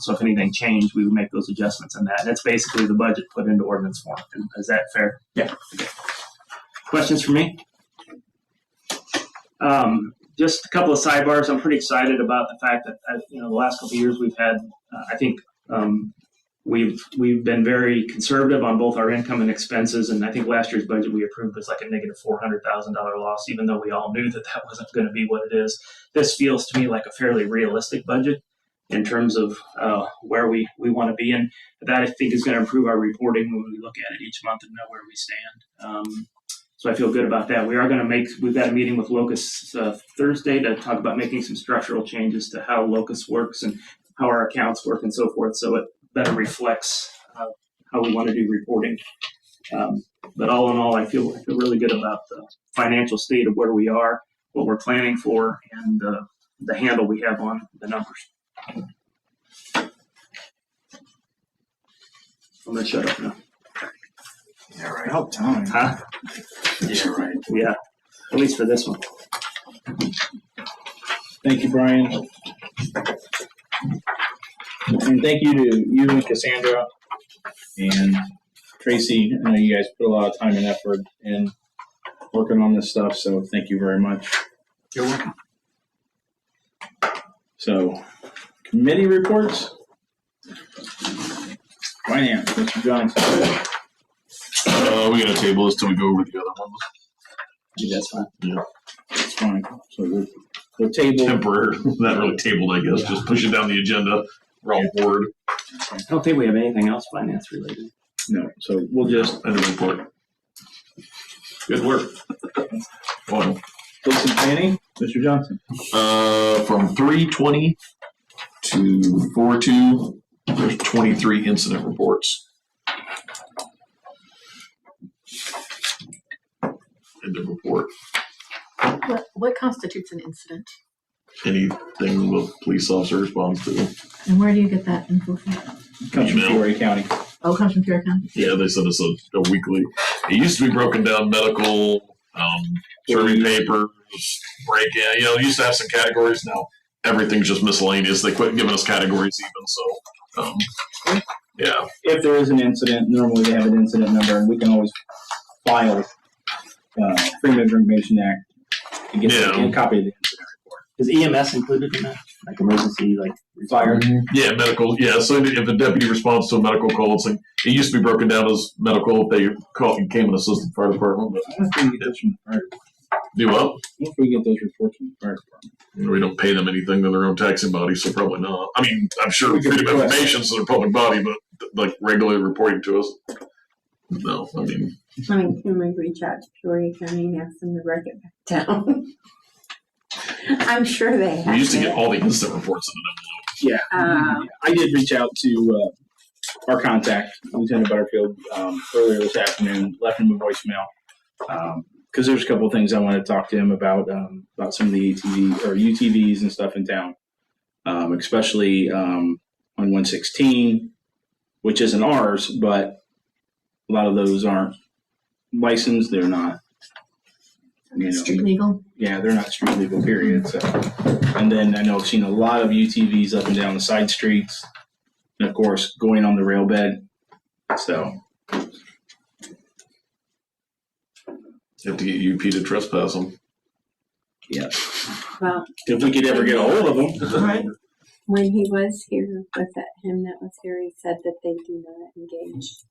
So if anything changed, we would make those adjustments in that. And it's basically the budget put into ordinance form. Is that fair? Yeah. Okay. Questions for me? Just a couple of sidebars. I'm pretty excited about the fact that the last couple of years we've had, I think we've been very conservative on both our income and expenses. And I think last year's budget we approved was like a negative $400,000 loss, even though we all knew that wasn't going to be what it is. This feels to me like a fairly realistic budget in terms of where we want to be in. That I think is going to improve our reporting when we look at it each month and know where we stand. So I feel good about that. We've got a meeting with Locust Thursday to talk about making some structural changes to how Locust works and how our accounts work and so forth, so it better reflects how we want to do reporting. But all in all, I feel really good about the financial state of where we are, what we're planning for, and the handle we have on the numbers. I'm gonna shut up now. Yeah, right. About time. Huh? Yeah, right. Yeah, at least for this one. Thank you, Brian. And thank you to you and Cassandra and Tracy. I know you guys put a lot of time and effort in working on this stuff, so thank you very much. You're welcome. So, committee reports. Finance, Mr. Johnson. We gotta table this till we go over the other ones. That's fine. Yeah. That's fine. So we'll table. Temporary, not really tabled, I guess. Just push it down the agenda. We're all board. I don't think we have anything else finance related. No, so we'll just end the report. Good work. Well, Books and planning, Mr. Johnson. From 3/20 to 4/2, there's 23 incident reports. In the report. What constitutes an incident? Anything the police officer responds to. And where do you get that info from? Comes from Peoria County. Oh, it comes from Peoria County. Yeah, they send us a weekly. It used to be broken down medical, serving papers, break-in. It used to have some categories. Now everything's just miscellaneous. They quit giving us categories even. So, yeah. If there is an incident, normally they have an incident number, and we can always file Freedom of Information Act to get a copy of the incident report. Is EMS included in that? Like emergency, like fire? Yeah, medical. Yeah, so if a deputy responds to a medical call, it used to be broken down as medical if they came an assistant fire department. But I don't know if we get those from the fire department. Do what? I don't know if we get those reports from the fire department. We don't pay them anything. They're their own taxing body, so probably not. I mean, I'm sure Freedom of Information is their public body, but like regularly reporting to us. No, I mean. Can we reach out to Peoria County and ask them to break it back down? I'm sure they have. We used to get all the incident reports in an envelope. Yeah. I did reach out to our contact, Lieutenant Butterfield, earlier this afternoon, left him a voicemail. Because there's a couple of things I wanted to talk to him about some of the UTVs and stuff in town, especially on 116, which isn't ours, but a lot of those aren't licensed. They're not, street legal. Yeah, they're not street legal, period. So, and then I know I've seen a lot of UTVs up and down the side streets, and of course going on the rail bed. So. You have to get UP to trespass them. Yeah. Well, if we could ever get a hold of them. Right. When he was here, was that him that was here? He said that they do not engage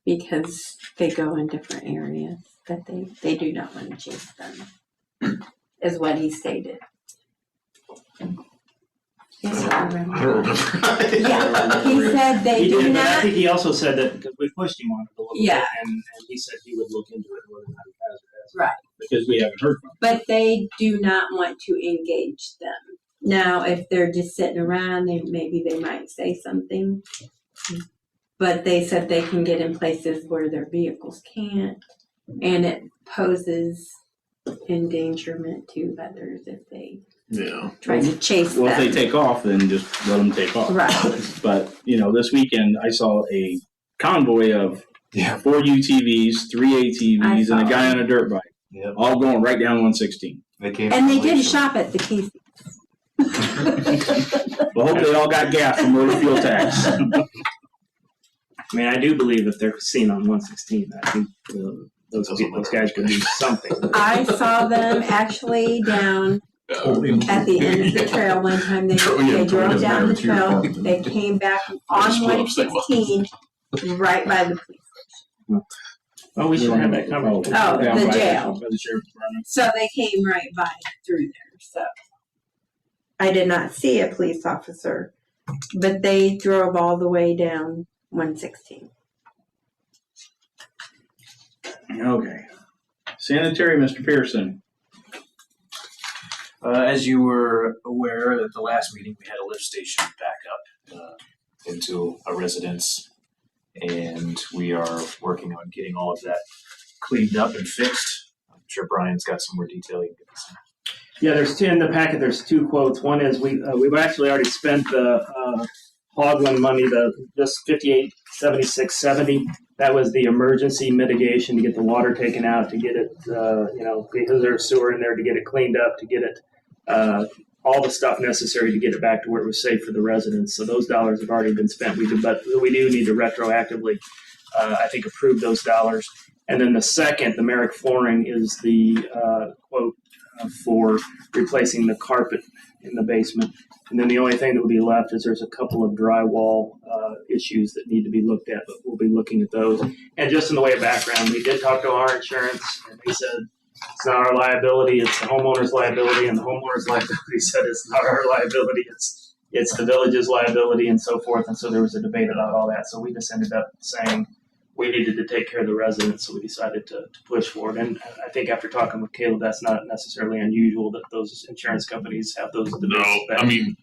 because they go in different areas. That they do not want to chase them, is what he stated. Yes, I remember. I don't remember. Yeah, he said they do But not. I think he also said that because we pushed him on it a little Yeah. bit, and he said he would look into it whether or not he has or hasn't. Right. Because we haven't heard from them. But they do not want to engage them. Now, if they're just sitting around, maybe they might say something. But they said they can get in places where their vehicles can't, and it poses endangerment to others if they try to chase them. Well, if they take off, then just let them take off. Right. But, this weekend I saw a convoy of 4 UTVs, 3 ATVs, and a guy on a dirt bike. Yep. All going right down 116. And they did shop at the Casey. Well, hope they all got gas from motor fuel tax. I mean, I do believe that they're seen on 116. I think those guys could do something. I saw them actually down at the end of the trail one time. They drove down the trail. They came back on 116 right by the police station. Oh, we should have that conversation. Oh, the jail. By the sheriff's department. So they came right by through there. So I did not see a police officer, but they drove all the way down 116. Okay. Sanitary, Mr. Pearson. As you were aware, at the last meeting, we had a lift station back up into a residence, and we are working on getting all of that cleaned up and fixed. I'm sure Brian's got some more detail. He can give us. Yeah, there's two in the packet. There's two quotes. One is we've actually already spent the Hogland money, the just $58.76.70. That was the emergency mitigation to get the water taken out, to get it, because there's sewer in there, to get it cleaned up, to get it all the stuff necessary to get it back to where it was safe for the residents. So those dollars have already been spent. But we do need to retroactively, I think, approve those dollars. And then the second, the Merrick flooring, is the quote for replacing the carpet in the basement. And then the only thing that will be left is there's a couple of drywall issues that need to be looked at, but we'll be looking at those. And just in the way of background, we did talk to our insurance, and they said it's not our liability, it's the homeowner's liability, and the homeowner's liability said it's not our liability, it's the village's liability, and so forth. And so there was a debate about all that. So we just ended up saying we needed to take care of the residents, so we decided to push for it. And I think after talking with Caleb, that's not necessarily unusual that those insurance companies have those debates. No, I mean,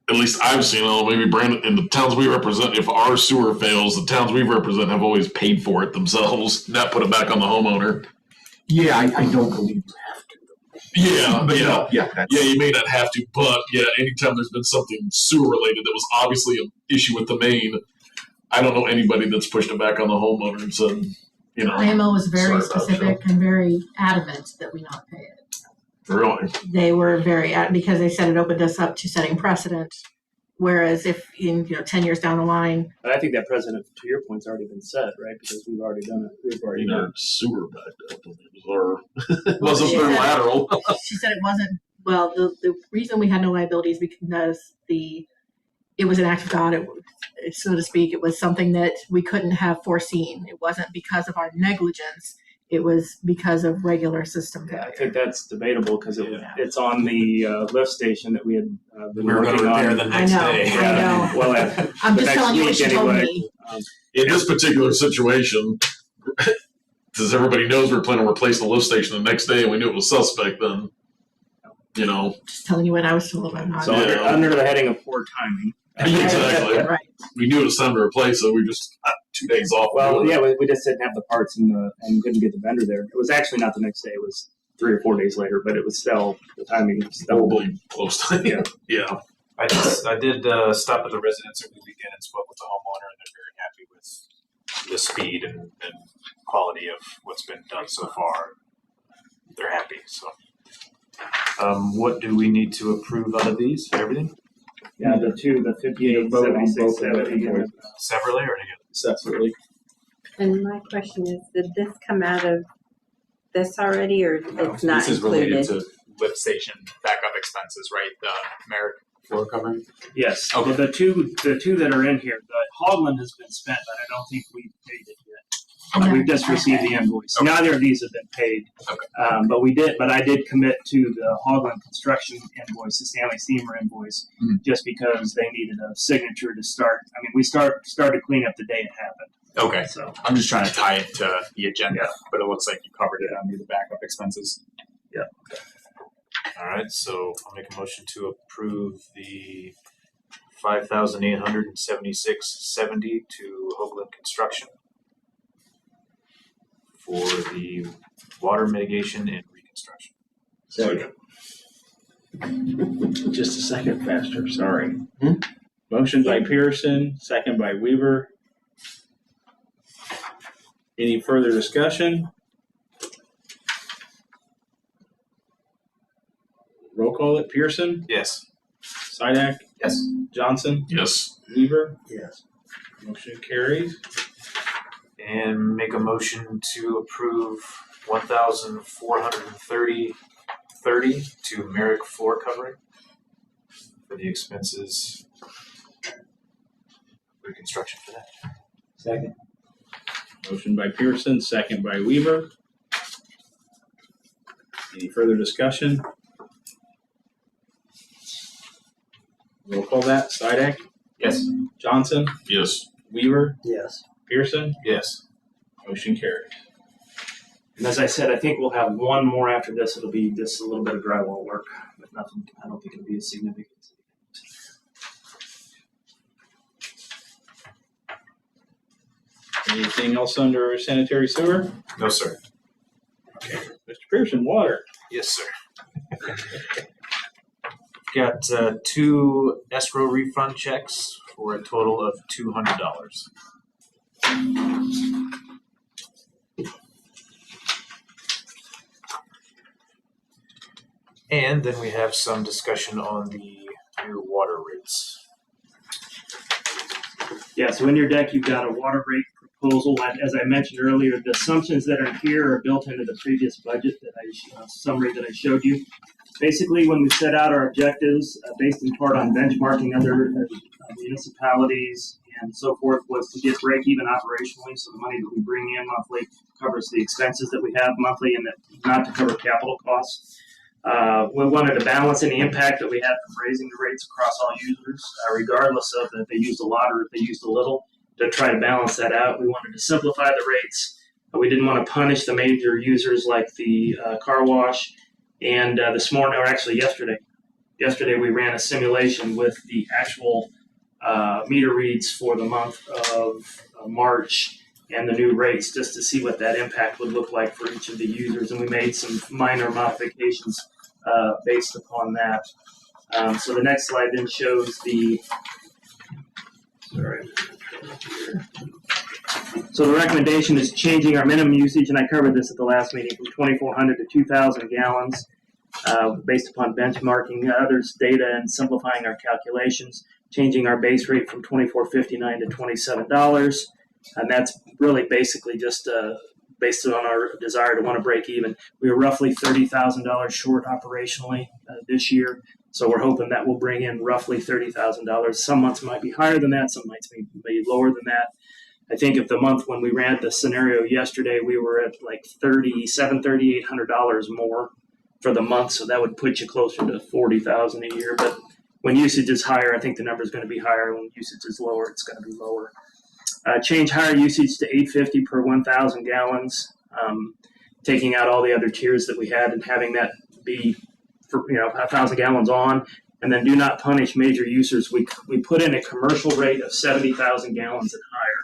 at least I've seen it. Maybe Brandon, in the towns we represent, if our sewer fails, the towns we represent have always paid for it themselves, not put it back on the homeowner. Yeah, I don't believe you have to. Yeah, But yeah. yeah, You may not have to, but yeah, anytime there's been something sewer related that was obviously an issue with the main, I don't know anybody that's pushed it back on the homeowner and said, IMO was very sorry about specific and very adamant that we not pay it. Really? They were very because they said it opened us up to setting precedent. Whereas if in 10 years down the line, But I think that precedent, to your point, has already been set, right? Because we've already done it. We've already done Their sewer backed up. It wasn't she their said- lateral. she said it wasn't. Well, the reason we had no liability is because it was an act of God, so to speak. It was something that we couldn't have foreseen. It wasn't because of our negligence. It was because of regular system Yeah, I failure. think that's debatable because it's on the lift station that we had been We were going working to repair on. the next I know, day. I know. Well, I'm the just next telling you what week she told anyway. me. In this particular situation, because everybody knows we're planning to replace the lift station the next day and we knew it was suspect, then, Just telling you what I was told. I'm not. So Yeah. under the heading of poor timing. Exactly. Right. We knew it was time to replace it. We just got 2 days off. Well, yeah, we just didn't have the parts and couldn't get the vendor there. It was actually not the next day. It was 3 or 4 days later, but it was still the timing. Still, Probably close to yeah. I did stop at the residence over the weekend and spoke with the homeowner, and they're very happy with the speed and quality of what's been done so far. They're happy. So, what do we need to approve out of these? Everything yeah, the 58, 76, 70. separately or together? Separately. And my question is, did this come out of this already, or it's not This is included? related to lift station backup expenses, right? The Merrick floor covering. Yes. Okay. Well, the two that are in here, the Hogland has been spent, but I don't think we've paid it yet. We've just received the invoice. Okay. Neither of these have been paid. Okay. But I did commit to the Hogland construction invoice, the Stanley Steamer invoice, just because they needed a signature to start. I mean, we started cleaning up the day it happened. Okay. So I'm just trying to tie it to the agenda, but it looks like you covered it under the backup expenses. All right. So I'll make a motion to approve the $5,876.70 to Hoagland Construction for the water mitigation and reconstruction. Second. Just a second faster. Sorry. Motion by Pearson, second by Weaver. Any further discussion? Roll call it. Pearson, Yes. Sidak, Yes. Johnson, Yes. Weaver. Yes. Motion carries. And make a motion to approve $1,430.30 to Merrick floor covering for the expenses reconstruction for that. Second. Motion by Pearson, second by Weaver. Any further discussion? Roll call that. Sidak, Yes. Johnson, Yes. Weaver, Yes. Pearson. Yes. Motion carries. And as I said, I think we'll have one more after this. It'll be just a little bit of drywall work, but nothing. I don't think it'll be as significant. Anything else under sanitary sewer? No, sir. Mr. Pearson, water. Yes, sir. Got 2 escrow refund checks for a total of $200. And then we have some discussion on the new water rates. Yeah, so in your deck, you've got a water rate proposal. As I mentioned earlier, the assumptions that are here are built into the previous budget summary that I showed you. Basically, when we set out our objectives, based in part on benchmarking other municipalities and so forth, was to get break even operationally. So the money that we bring in monthly covers the expenses that we have monthly, and that not to cover capital costs. We wanted to balance any impact that we had from raising the rates across all users, regardless of if they used a lot or if they used a little, to try to balance that out. We wanted to simplify the rates. We didn't want to punish the major users like the car wash. And this morning, or actually yesterday we ran a simulation with the actual meter reads for the month of March and the new rates, just to see what that impact would look like for each of the users. And we made some minor modifications based upon that. So the next slide then shows the, So the recommendation is changing our minimum usage, and I covered this at the last meeting, from 2,400 to 2,000 gallons based upon benchmarking others' data and simplifying our calculations, changing our base rate from $24.59 to $27. And that's really basically just based on our desire to want to break even. We were roughly $30,000 short operationally this year. So we're hoping that will bring in roughly $30,000. Some months might be higher than that. Some months may be lower than that. I think if the month when we ran the scenario yesterday, we were at like $3,800 more for the month. So that would put you closer to $40,000 a year. But when usage is higher, I think the number is going to be higher. When usage is lower, it's going to be lower. Change higher usage to $8.50 per 1,000 gallons, taking out all the other tiers that we had and having that be for 1,000 gallons on, and then do not punish major users. We put in a commercial rate of 70,000 gallons and higher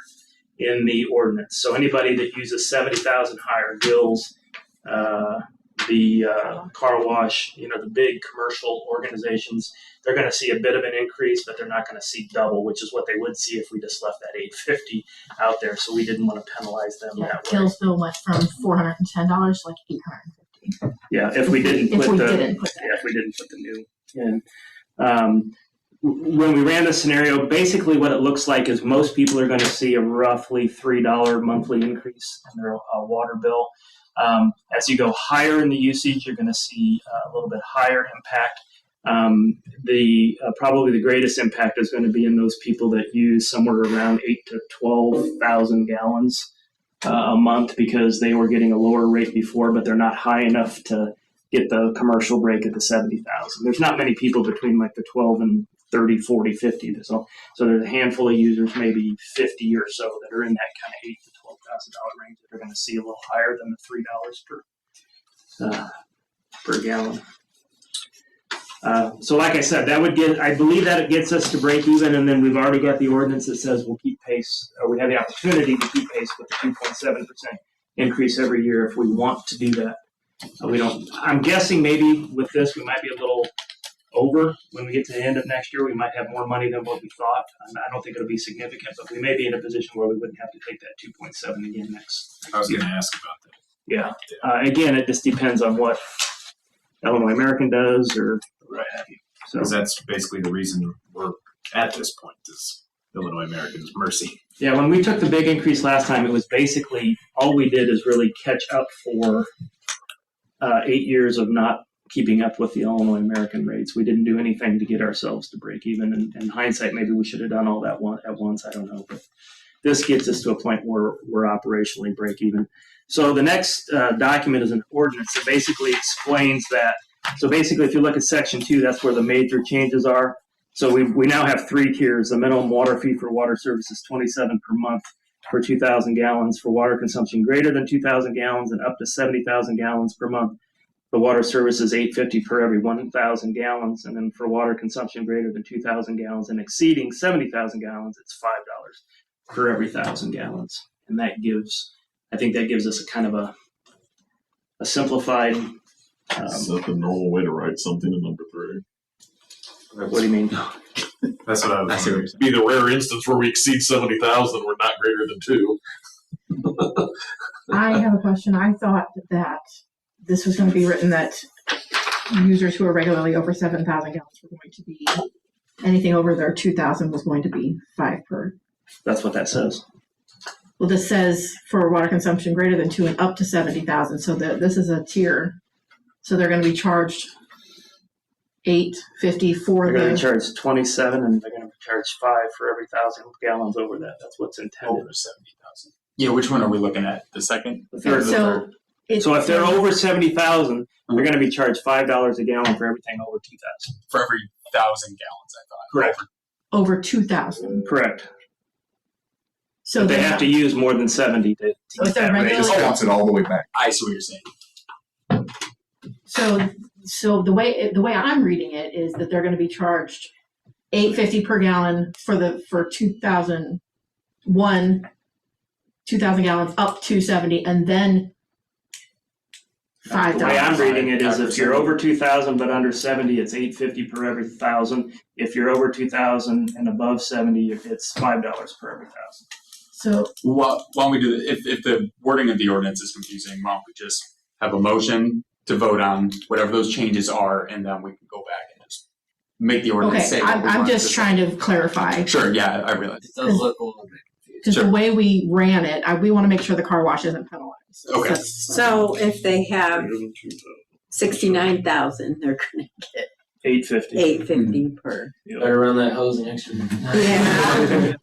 in the ordinance. So anybody that uses 70,000 higher, Gills, the car wash, the big commercial organizations, they're going to see a bit of an increase, but they're not going to see double, which is what they would see if we just left that $8.50 out there. So we didn't want to penalize them that way. Gill's bill went from $410 to like $850. Yeah, if we didn't put if we didn't put the new in. When we ran the scenario, basically what it looks like is most people are going to see a roughly $3 monthly increase in their water bill. As you go higher in the usage, you're going to see a little bit higher impact. Probably the greatest impact is going to be in those people that use somewhere around 8,000 to 12,000 gallons a month, because they were getting a lower rate before, but they're not high enough to get the commercial break at the 70,000. There's not many people between like the 12 and 30, 40, 50. So there's a handful of users, maybe 50 or so, that are in that kind of $8,000 to $12,000 range that are going to see a little higher than the $3 per gallon. So like I said, I believe that it gets us to break even, and then we've already got the ordinance that says we'll keep pace, or we have the opportunity to keep pace with the 2.7% increase every year if we want to do that. I'm guessing maybe with this we might be a little over when we get to the end of next year. We might have more money than what we thought. I don't think it'll be significant, but we may be in a position where we wouldn't have to take that 2.7 again next I was year. going to ask about that. Yeah. Again, it just depends on what Illinois American does or what have you. So Because that's basically the reason we're at this point, is Illinois Americans' mercy. yeah, when we took the big increase last time, it was basically all we did is really catch up for 8 years of not keeping up with the Illinois American rates. We didn't do anything to get ourselves to break even. And in hindsight, maybe we should have done all that at once. I don't know. But this gets us to a point where we're operationally break even. So the next document is an ordinance that basically explains that. So basically, if you look at Section 2, that's where the major changes are. So we now have 3 tiers. The minimum water fee for water service is $27 per month. for 2,000 gallons. For water consumption greater than 2,000 gallons and up to 70,000 gallons per month, the water service is $8.50 per every 1,000 gallons. And then for water consumption greater than 2,000 gallons and exceeding 70,000 gallons, it's $5 per every 1,000 gallons. And that gives, I think that gives us a kind of a simplified. Is that the normal way to write something in number 3? What do you mean? That's what I was saying. Be the rare instance where we exceed 70,000, we're not greater than 2. I have a question. I thought that this was going to be written that users who are regularly over 7,000 gallons were going to be, anything over their 2,000 was going to be 5 per. That's what that says. Well, this says for water consumption greater than 2 and up to 70,000. So this is a tier. So they're going to be charged $8.50 for They're going to the. be charged 27, and they're going to be charged 5 for every 1,000 gallons over that. That's what's intended. Over 70,000. Yeah, which one are we looking at? The second? The third. So So if they're over 70,000, they're going to be charged $5 a gallon for everything over 2,000. For every 1,000 gallons, I thought. Correct. Over 2,000. Correct. So But they have to use more than 70 to So if get they're that rate. regularly- Just counts it all the way back. I see what you're saying. So the way I'm reading it is that they're going to be charged $8.50 per gallon for 2,000 gallons up to 70, and then $5. The way I'm reading it is if you're over 2,000 but under 70, it's $8.50 per every 1,000. If you're over 2,000 and above 70, it's $5 per every 1,000. So Why don't we do this? If the wording of the ordinance is confusing, why don't we just have a motion to vote on whatever those changes are, and then we can go back and just make the ordinance say. okay, what we I'm want just to trying to clarify. Sure, yeah, I realize. It does look a little bit confusing. Because Sure. the way we ran it, we want to make sure the car wash isn't penalized. Okay. So if they have 69,000, they're going to get $8.50. $8.50 per. Better run that hose an extra. Yeah.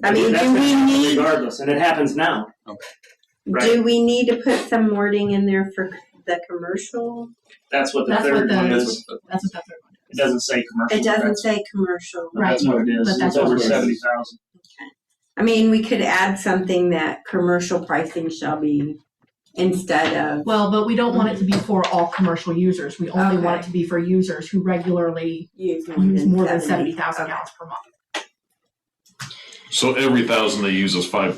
I mean, That's do we gonna happen need regardless, and it happens now. Right. do we need to put some wording in there for the commercial? That's what the That's third what the- one That's is. what that third one It doesn't say commercial. It doesn't That's- say commercial. Right. That's what it is. But that's It's over what it is. 70,000. I mean, we could add something that commercial pricing shall be instead of. Well, but we don't want it to be for all commercial users. We only want it Okay. to be for users who regularly use use more than 70. 70,000 Okay. gallons per month. So every 1,000 they use is $5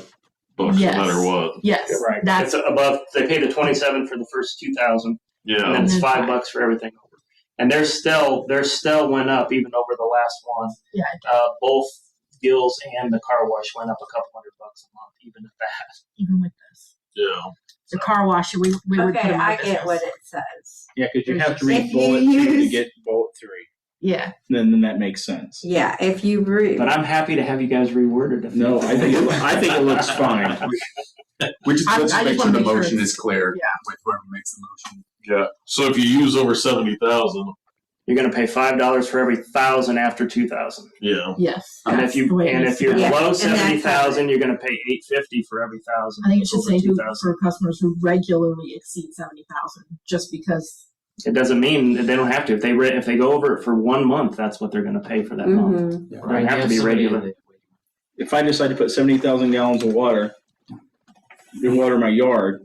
Yes. no matter what. Yes, Right. that's It's above. They pay the 27 for the first 2,000, and Yeah. then it's And then $5 for everything over. And they're still went up even over the last one. yeah. Both Gills and the car wash went up a couple $100 a month, even at that. Even with this, Yeah. the car wash, we would put Okay, them out I of get business. what it says. Yeah, because you have to If read you bullet 2 to use- get bullet 3. Yeah, Then that makes sense. Yeah, if you read. But I'm happy to have you guys reword it. If No, I think it looks fine. We just, I let's just make sure wanna the make sure motion it's- is clear yeah. with whoever makes the motion. Yeah. So if you use over 70,000, you're going to pay $5 for every 1,000 after 2,000. yeah. yes. And that's if the way it you're needs to go. Yeah, below and that's 70,000, you're going to pay $8.50 for every 1,000. I think it should over say who 2,000. for customers who regularly exceed 70,000, just because. It doesn't mean that they don't have to. If they go over it for 1 month, that's what they're going to pay for that month. Mhm. It doesn't have to be regular. If I decide to put 70,000 gallons of water in my yard,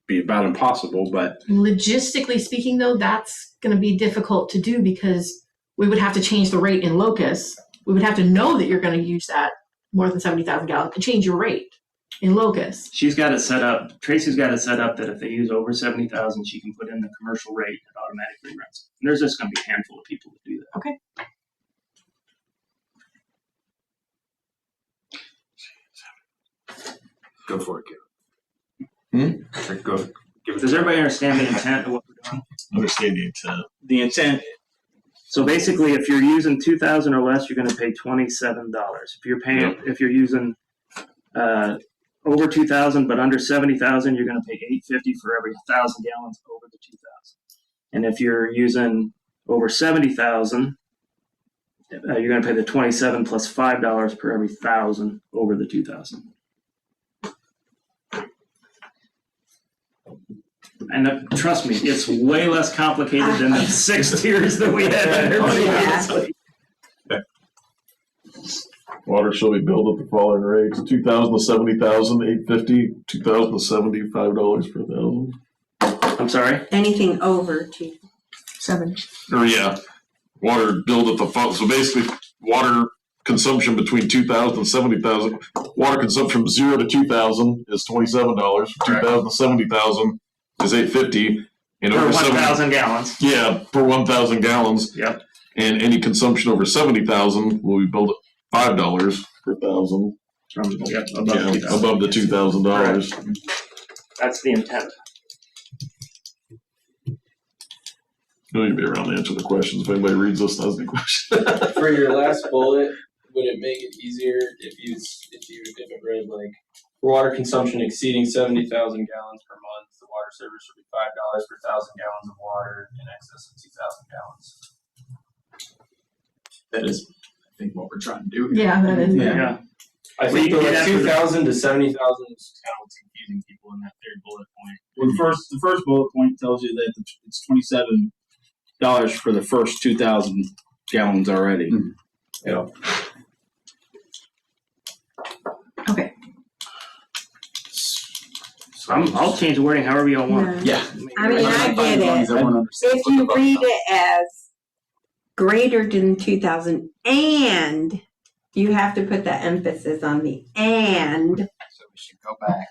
be about impossible, but Logistically speaking, though, that's going to be difficult to do because we would have to change the rate in Locust. We would have to know that you're going to use that more than 70,000 gallons and change your rate in Locust. She's got it set up. Tracy's got it set up that if they use over 70,000, she can put in the commercial rate and automatically runs it. And there's just going to be a handful of people that do that. Okay. Go for it, Kevin. Go. Give it. Does everybody understand the intent of what we're doing? Understand the intent. the intent, So basically, if you're using 2,000 or less, you're going to pay $27. If you're using over 2,000 but under 70,000, you're going to pay $8.50 for every 1,000 gallons over the 2,000. And if you're using over 70,000, you're going to pay the 27 plus $5 per every 1,000 over the 2,000. And trust me, it's way less complicated than the 6 tiers that we had there previously. Water shall be billed at the following rates: 2,000 to 70,000, $850, 2,000 to $75 per thousand. I'm sorry? Anything over 7. Or yeah, water billed at the so basically water consumption between 2,000 and 70,000. Water consumption from 0 to 2,000 is $27. From 2,000 to 70,000 is $850. And For over 1,000 gallons. Yeah, per 1,000 gallons. Yep. And any consumption over 70,000 will be billed at $5 per thousand. Above the $2,000. That's the intent. You'll need to be around to answer the questions if anybody reads this and has any questions. For your last bullet, would it make it easier if it read like for water consumption exceeding 70,000 gallons per month, the water service would be $5 per 1,000 gallons of water in excess of 2,000 gallons. That is, I think, what we're trying to do. Yeah, that is. Yeah. I think the 2,000 to 70,000 is kind of what's confusing people in that third bullet point. Well, the first bullet point tells you that it's $27 for the first 2,000 gallons already. Yeah. Okay. I'll change the wording however y'all want. Yeah. I mean, I get it. If If you read it as greater than 2,000 and you have to put that emphasis on the and. So we should go back.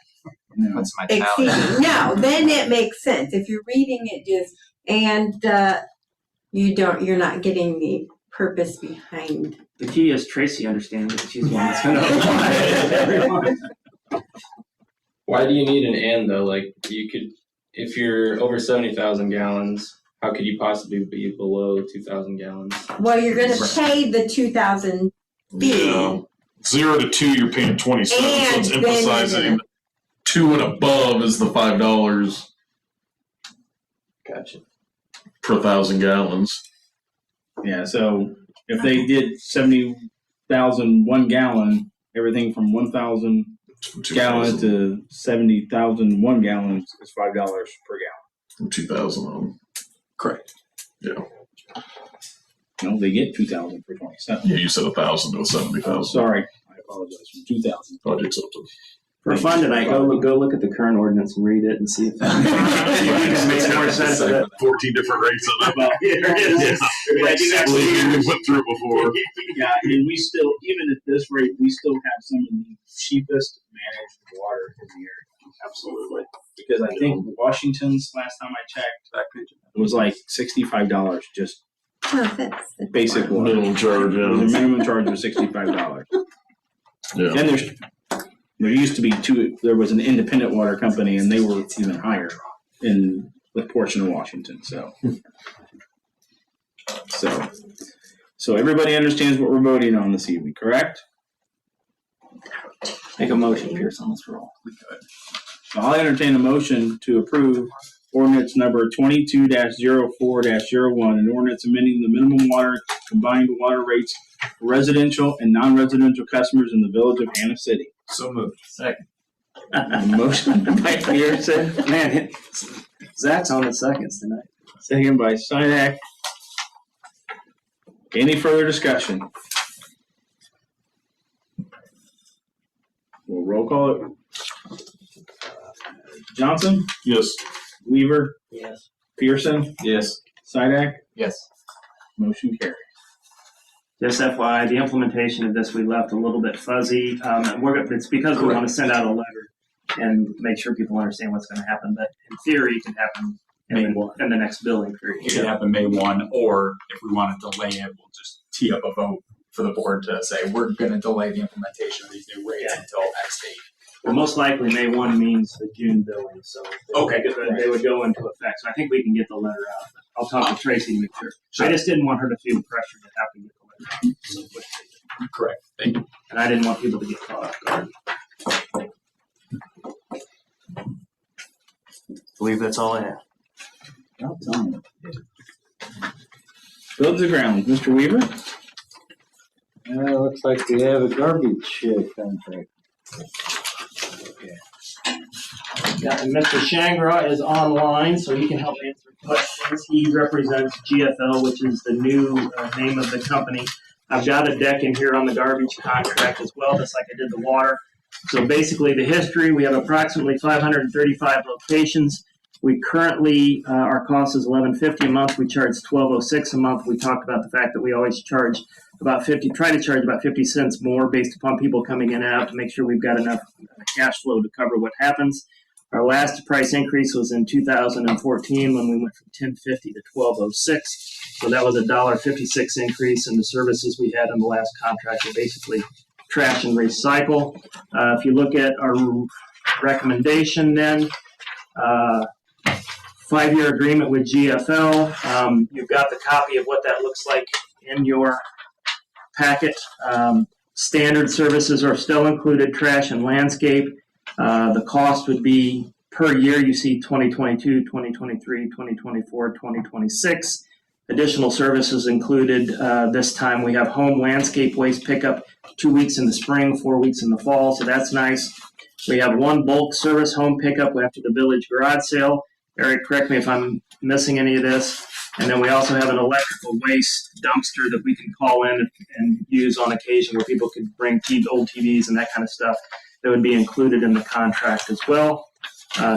What's my Exceeding. No, then it makes sense. If you're reading it just and you're not getting the purpose behind. The key is Tracy understands it. She's the one that's going to apply it to everyone. Why do you need an and though? Like you could, if you're over 70,000 gallons, how could you possibly be below 2,000 gallons? Well, you're going to pay the 2,000 fee. Yeah. 0 to 2, you're paying 27. So it's And then emphasizing 2 and above is the $5 Gotcha. per 1,000 gallons. Yeah, so if they did 70,000 1 gallon, everything from 1,000 gallon to 70,000 1 gallon is $5 per gallon. From 2,000 on. Correct. Yeah. No, they get 2,000 for 27. Yeah, you said 1,000 to 70,000. Sorry, I apologize. From 2,000. Project accepted. For fun tonight, go look at the current ordinance and read it and see if that makes more sense of it. 14 different rates of it. Well, here it is. We went through it before. Yeah, and we still, even at this rate, we still have some of the cheapest managed water in the area. Absolutely. Because I think Washington's, last time I checked, it was like $65 just that's basic water. Minimum charge, yeah. The minimum charge was $65. Yeah. Then there used to be there was an independent water company and they were even higher in the portion of Washington. So everybody understands what we're voting on this evening, correct? Make a motion, Pierce, on this roll. So I'll entertain a motion to approve ordinance number 22-04-01, an ordinance amending the minimum water combined water rates for residential and non-residential customers in the village of Hannah City. So moved. Second. Motion by Pearson. Man, Zach's on the seconds tonight. Second by Sidak. Any further discussion? We'll roll call it. Johnson? Yes. Weaver? Yes. Pearson? Yes. Sidak? Yes. Motion carries. Just FYI, the implementation of this we left a little bit fuzzy. It's because we want to send out a letter and make sure people understand what's going to happen. But in theory, it can happen in the next billing period. It could happen May 1, or if we want to delay it, we'll just tee up a vote for the board to say we're going to delay the implementation of these new rates until X date. Well, most likely May 1 means the June billing, so they would go into effect. So I think we can get the letter out. I'll talk to Tracy to make sure. I just didn't want her to feel pressure to have to get the letter out so quickly. Correct. Thank you. And I didn't want people to get caught off guard. I believe that's all I have. Well done. Build the ground, Mr. Weaver. Looks like we have a garbage contract. Yeah, and Mr. Shangra is online, so he can help answer questions. He represents GFL, which is the new name of the company. I've got a deck in here on the garbage contract as well, just like I did the water. So basically the history, we have approximately 535 locations. We currently, our cost is $11.50 a month. We charge $12.06 a month. We talked about the fact that we always charge try to charge about 50 cents more based upon people coming in and out to make sure we've got enough cash flow to cover what happens. Our last price increase was in 2014 when we went from $10.50 to $12.06. So that was a $1.56 increase in the services we had in the last contract. We're basically trash and recycle. If you look at our recommendation then, 5-year agreement with GFL. You've got the copy of what that looks like in your packet. Standard services are still included, trash and landscape. The cost would be per year, you see 2022, 2023, 2024, 2026. Additional services included this time. We have home landscape waste pickup 2 weeks in the spring, 4 weeks in the fall, so that's nice. We have one bulk service home pickup after the village garage sale. Eric, correct me if I'm missing any of this. And then we also have an electrical waste dumpster that we can call in and use on occasion where people could bring old TVs and that kind of stuff that would be included in the contract as well.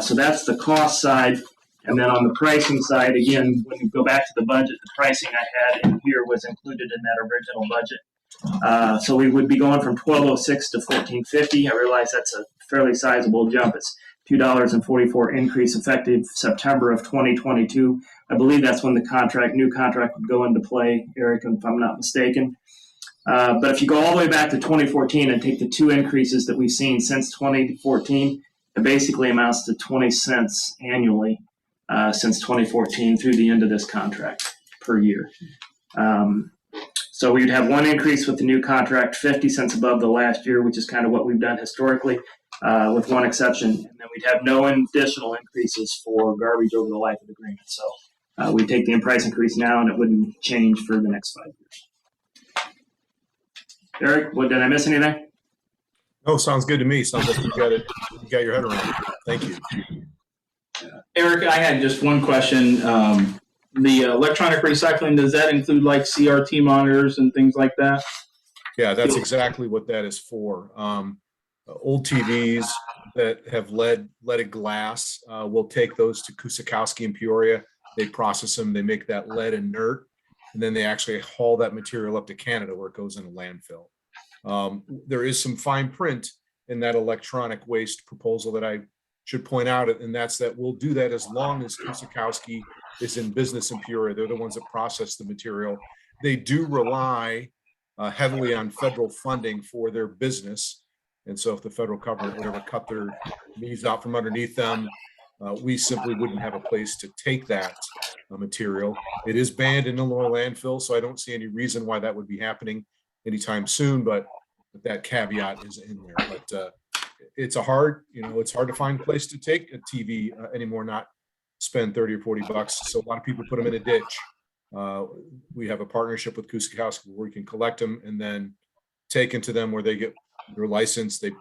So that's the cost side. And then on the pricing side, again, when you go back to the budget, the pricing I had in here was included in that original budget. So we would be going from $12.06 to $14.50. I realize that's a fairly sizable jump. It's $2.44 increase effective September of 2022. I believe that's when the new contract would go into play, Eric, if I'm not mistaken. But if you go all the way back to 2014 and take the two increases that we've seen since 2014, it basically amounts to 20 cents annually since 2014 through the end of this contract per year. So we'd have one increase with the new contract, 50 cents above the last year, which is kind of what we've done historically, with one exception. And then we'd have no additional increases for garbage over the life of the agreement. So we take the price increase now and it wouldn't change for the next 5 years. Eric, did I miss anything? Oh, sounds good to me. Sounds like you got your head around it. Thank you. Eric, I had just one question. The electronic recycling, does that include like CRT monitors and things like that? Yeah, that's exactly what that is for. Old TVs that have leaded glass, we'll take those to Kusakowski in Peoria. They process them, they make that lead inert, and then they actually haul that material up to Canada where it goes in a landfill. There is some fine print in that electronic waste proposal that I should point out, and that's that we'll do that as long as Kusakowski is in business in Peoria. They're the ones that process the material. They do rely heavily on federal funding for their business. And so if the federal government would ever cut their knees out from underneath them, we simply wouldn't have a place to take that material. It is banned in Illinois landfill, so I don't see any reason why that would be happening anytime soon, but that caveat is in there. But it's hard to find a place to take a TV anymore, not spend 30 or 40 bucks. So a lot of people put them in a ditch. We have a partnership with Kusakowski where we can collect them and then take them to them where they get their license. They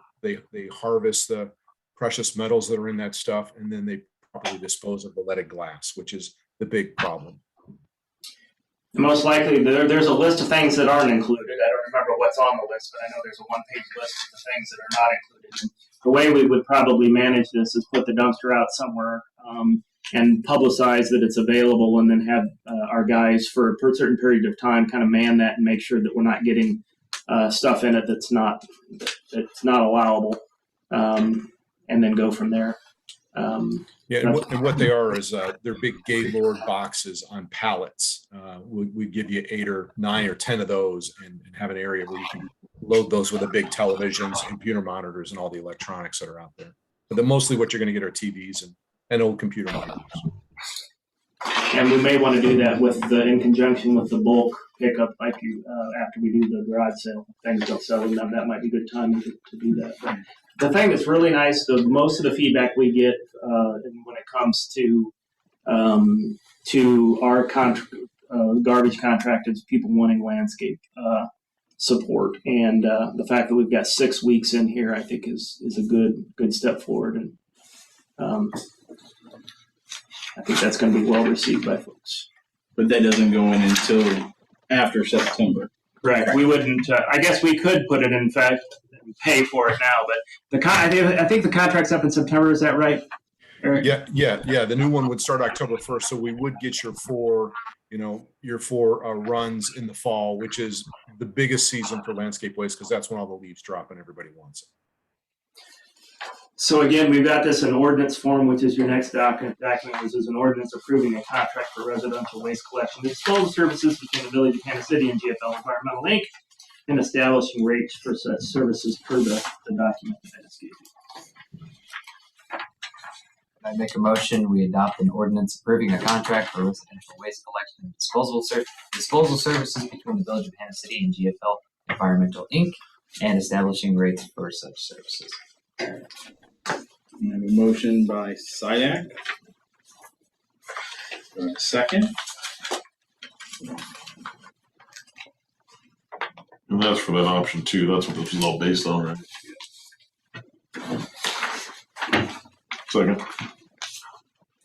harvest the precious metals that are in that stuff, and then they properly dispose of the leaded glass, which is the big problem. Most likely, there's a list of things that aren't included. I don't remember what's on the list, but I know there's a one-page list of the things that are not included. And the way we would probably manage this is put the dumpster out somewhere and publicize that it's available, and then have our guys for a certain period of time kind of man that and make sure that we're not getting stuff in it that's not allowable, and then go from there. And what they are is they're big Gaylord boxes on pallets. We give you 8 or 9 or 10 of those and have an area where you can load those with the big televisions, computer monitors, and all the electronics that are out there. But mostly what you're going to get are TVs and old computer monitors. And we may want to do that in conjunction with the bulk pickup, like after we do the garage sale. Things don't sell enough, that might be a good time to do that. But the thing that's really nice, most of the feedback we get when it comes to our garbage contract is people wanting landscape support, and the fact that we've got 6 weeks in here, I think is a good step forward, and I think that's going to be well received by folks. But that doesn't go in until after September. Correct. We wouldn't. I guess we could put it in fact and pay for it now, but I think the contract's up in September. Is that right, Eric? Yeah. The new one would start October 1st. So we would get your four runs in the fall, which is the biggest season for landscape waste because that's when all the leaves drop and everybody wants it. So again, we've got this in ordinance form, which is your next document. This is an ordinance approving a contract for residential waste collection and disposal services between the Village of Kansas City and GFL Environmental Inc. and establishing rates for such services per the document that I just gave you. I make a motion, we adopt an ordinance approving a contract for residential waste collection and disposal services between the Village of Hannah City and GFL Environmental Inc. and establishing rates for such services. I have a motion by Sidak. Second. And that's for that option two. That's what this is all based on, right? Second.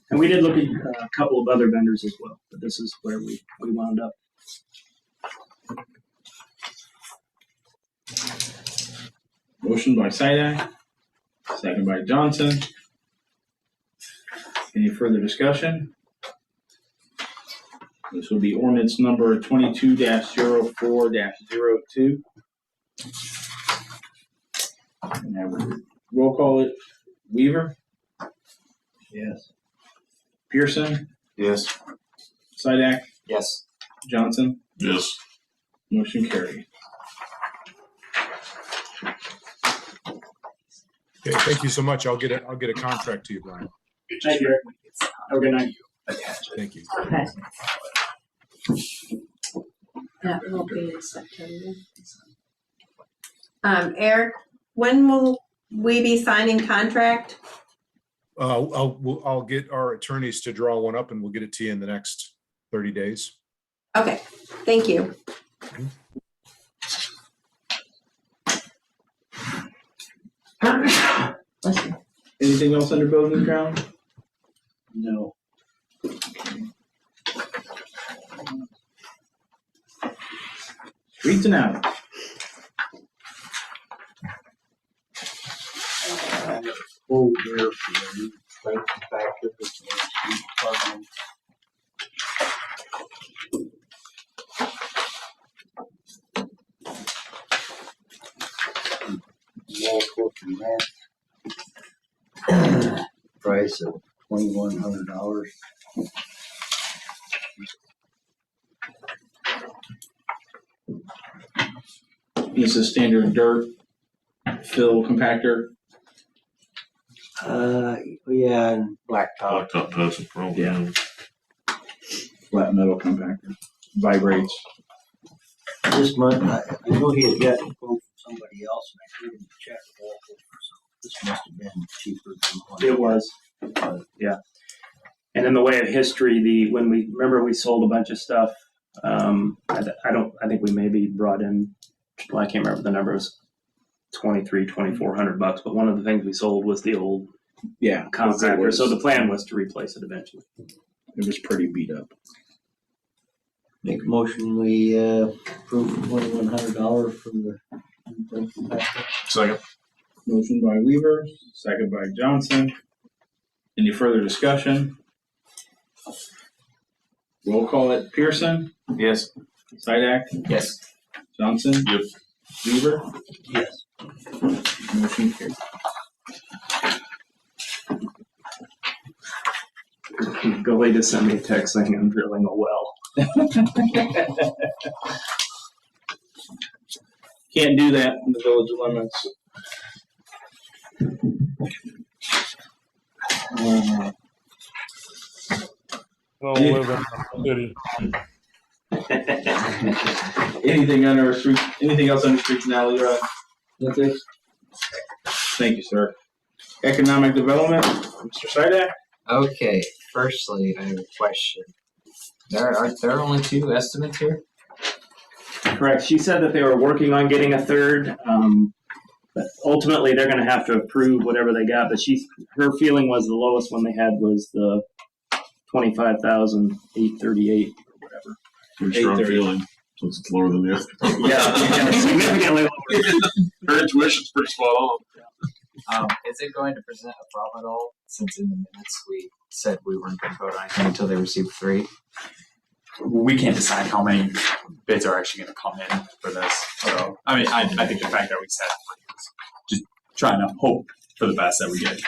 And we did look at a couple of other vendors as well, but this is where we wound up. Motion by Sidak. Second by Johnson. Any further discussion? This will be ordinance number 22-04-02. And have a roll call it. Weaver? Yes. Pearson? Yes. Sidak? Yes. Johnson? Yes. Motion carried. Okay, thank you so much. I'll get a contract to you, Brian. Thank you, Eric. Have a good night. Thank you. Okay. That will be in September. Eric, when will we be signing contract? I'll get our attorneys to draw one up and we'll get it to you in the next 30 days. Okay, thank you. Anything else under building and ground? No. Streets and alleys. Quote here for the site factor, the street department. Wall quote from that. Price of $2,100. This is standard dirt fill compactor. Yeah, and blacktop. Blacktop touch is probably. Yeah. Flat metal compactor. Vibrates. This month, I know he had gotten a quote from somebody else, and I heard him check all over, so this must have been cheaper than one. It was. Yeah. And in the way of history, when we sold a bunch of stuff. I think we maybe brought in. Well, I can't remember the number. It was $2,400, but one of the things we sold was the old compactor. So the plan was to replace it eventually. It was pretty beat up. Make a motion, we approve $2,100 for the compactor. Second. Motion by Weaver, second by Johnson. Any further discussion? Roll call it. Pearson? Yes. Sidak? Yes. Johnson? Yep. Weaver? Yes. Motion carried. Go to send me a text saying I'm drilling a well. Can't do that in the village limits. Don't live in the city. Anything else under streets and alleys, Rod? Nothing. Thank you, sir. Economic development, Mr. Sidak? Okay, firstly, I have a question. Are there only two estimates here? Correct. She said that they were working on getting a third, but ultimately they're going to have to approve whatever they got. But her feeling was the lowest one they had was the $25,838 or whatever. Pretty strong feeling. Since it's lower than the other. Yeah, significantly lower. Her intuition's pretty spot on. Is it going to present a problem at all? Since in the minutes we said we weren't going to vote on anything until they received 3. We can't decide how many bids are actually going to come in for this. So, I mean, I think the fact that we said just trying to hope for the best that we get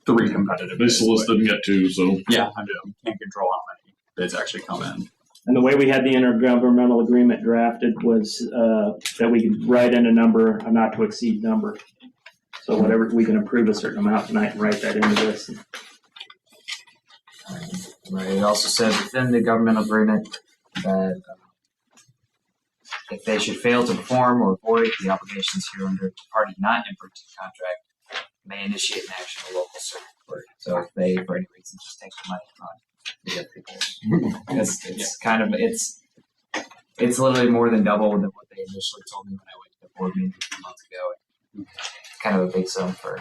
3 competitive They bids. solicited and got 2, so. Yeah, I do. We can't control how many bids actually come in. And the way we had the intergovernmental agreement drafted was that we could write in a number, a not to exceed number. So whatever, we can approve a certain amount tonight and write that into this. Right. It also says within the governmental agreement that if they should fail to perform or void the obligations hereunder, the party not entered into the contract may initiate an action in a local circuit court. So if they, for any reason, just take the money from the other people, it's kind of it's literally more than double than what they initially told me when I went to the board meeting a few months ago. Kind of a big sum for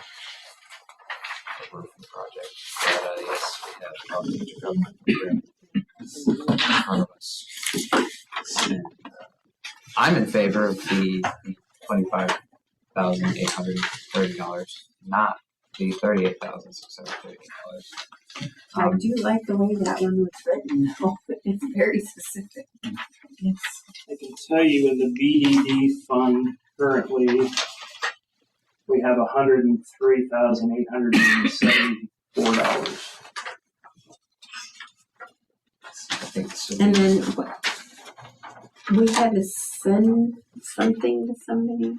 the roof of the project. But yes, we have the intergovernmental agreement in front of us. And, I'm in favor of the $25,830, not the $38,638. I do like the way that one was written, though. It's very specific. Yes. I can tell you in the BDD fund currently, we have $103,874. And then what? We had to send something to somebody.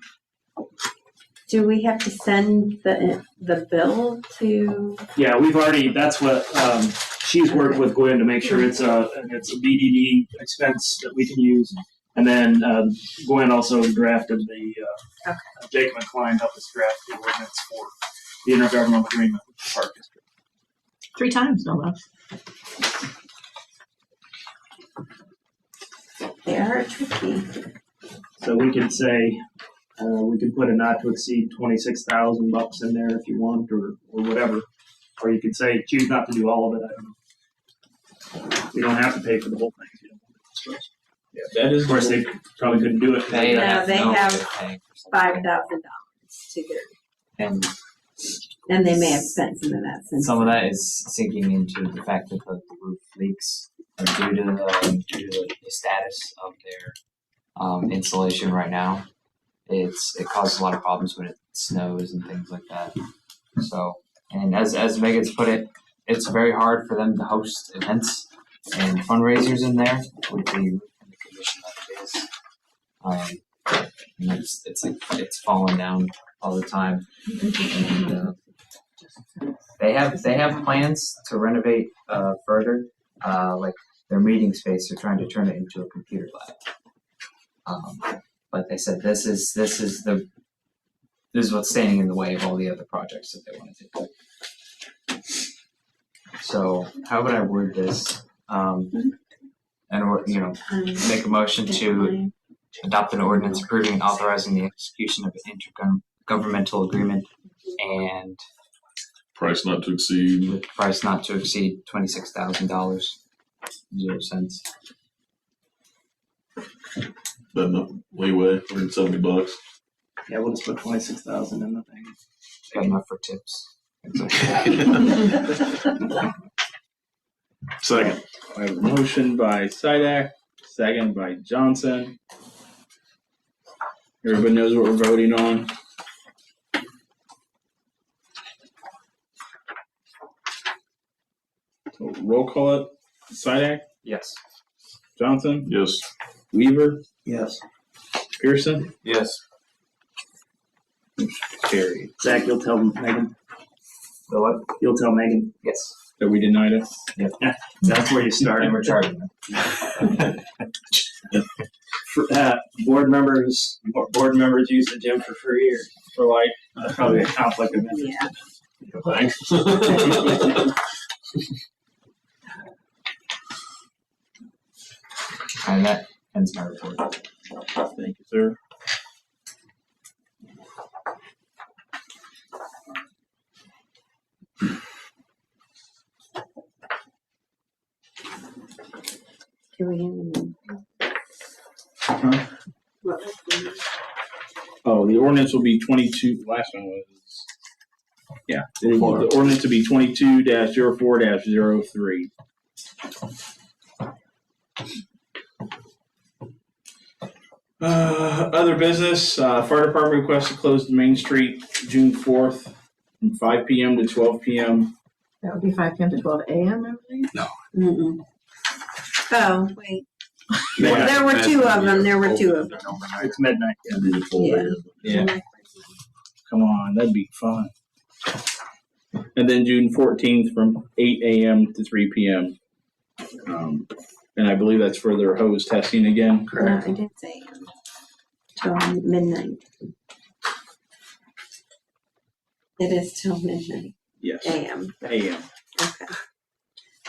Do we have to send the bill to? Yeah, we've already. That's what she's worked with Gwen to make sure it's a BDD expense that we can use. And then Gwen also drafted the Jacob and Klein helped us draft the ordinance for the intergovernmental agreement with the Park District. 3 times, no less. They are tricky. So we could say we could put a not to exceed $26,000 in there if you want, or whatever. Or you could say choose not to do all of it. I don't know. We don't have to pay for the whole thing. If you don't want to. Yeah, that is. Of course, they probably couldn't do it. They have $5,000 to their, and they may have spent some of that since. Some of that is sinking into the fact that the roof leaks are due to the status of their insulation right now. It causes a lot of problems when it snows and things like that. So, and as Megan's put it, it's very hard for them to host events and fundraisers in there with the roof and the condition that it is. And it's falling down all the time. And, they have plans to renovate further, like their meeting space. They're trying to turn it into a computer lab. But they said this is what's standing in the way of all the other projects that they want to do. So how would I word this? Make a motion to adopt an ordinance approving and authorizing the execution of an intergovernmental agreement and price not to exceed $26,000, 0 cents. Then the leeway, $170. Yeah, we'll just put 26,000 in the thing. Got enough for tips. Second. I have a motion by Sidak, second by Johnson. Everybody knows what we're voting on. So roll call it. Sidak? Yes. Johnson? Yes. Weaver? Yes. Pearson? Yes. Carried. Zach, you'll tell Megan. The what? You'll tell Megan. Yes. That we denied it? Yep. That's where you start. And we're charging them. Board members use the gym for free, or for like probably a conflict of interest. Yeah. Thanks. And that ends my report. Thank you, sir. Do we have any? Huh? What was the- Oh, the ordinance will be 22, last one was, yeah, the ordinance will be 22-04-03. Other business, fire department requests to close the Main Street June 4th from 5 p.m. to 12 p.m. That would be 5 p.m. to 12 a.m., I believe. No. Mm-mm. Oh, wait. Yeah. There were two of them. There were two of them. It's midnight. Yeah. Come on, that'd be fun. And then June 14th from 8 a.m. to 3 p.m. And I believe that's for their hose testing again. No, I did say till midnight. It is till midnight. Yes. AM. AM. Okay.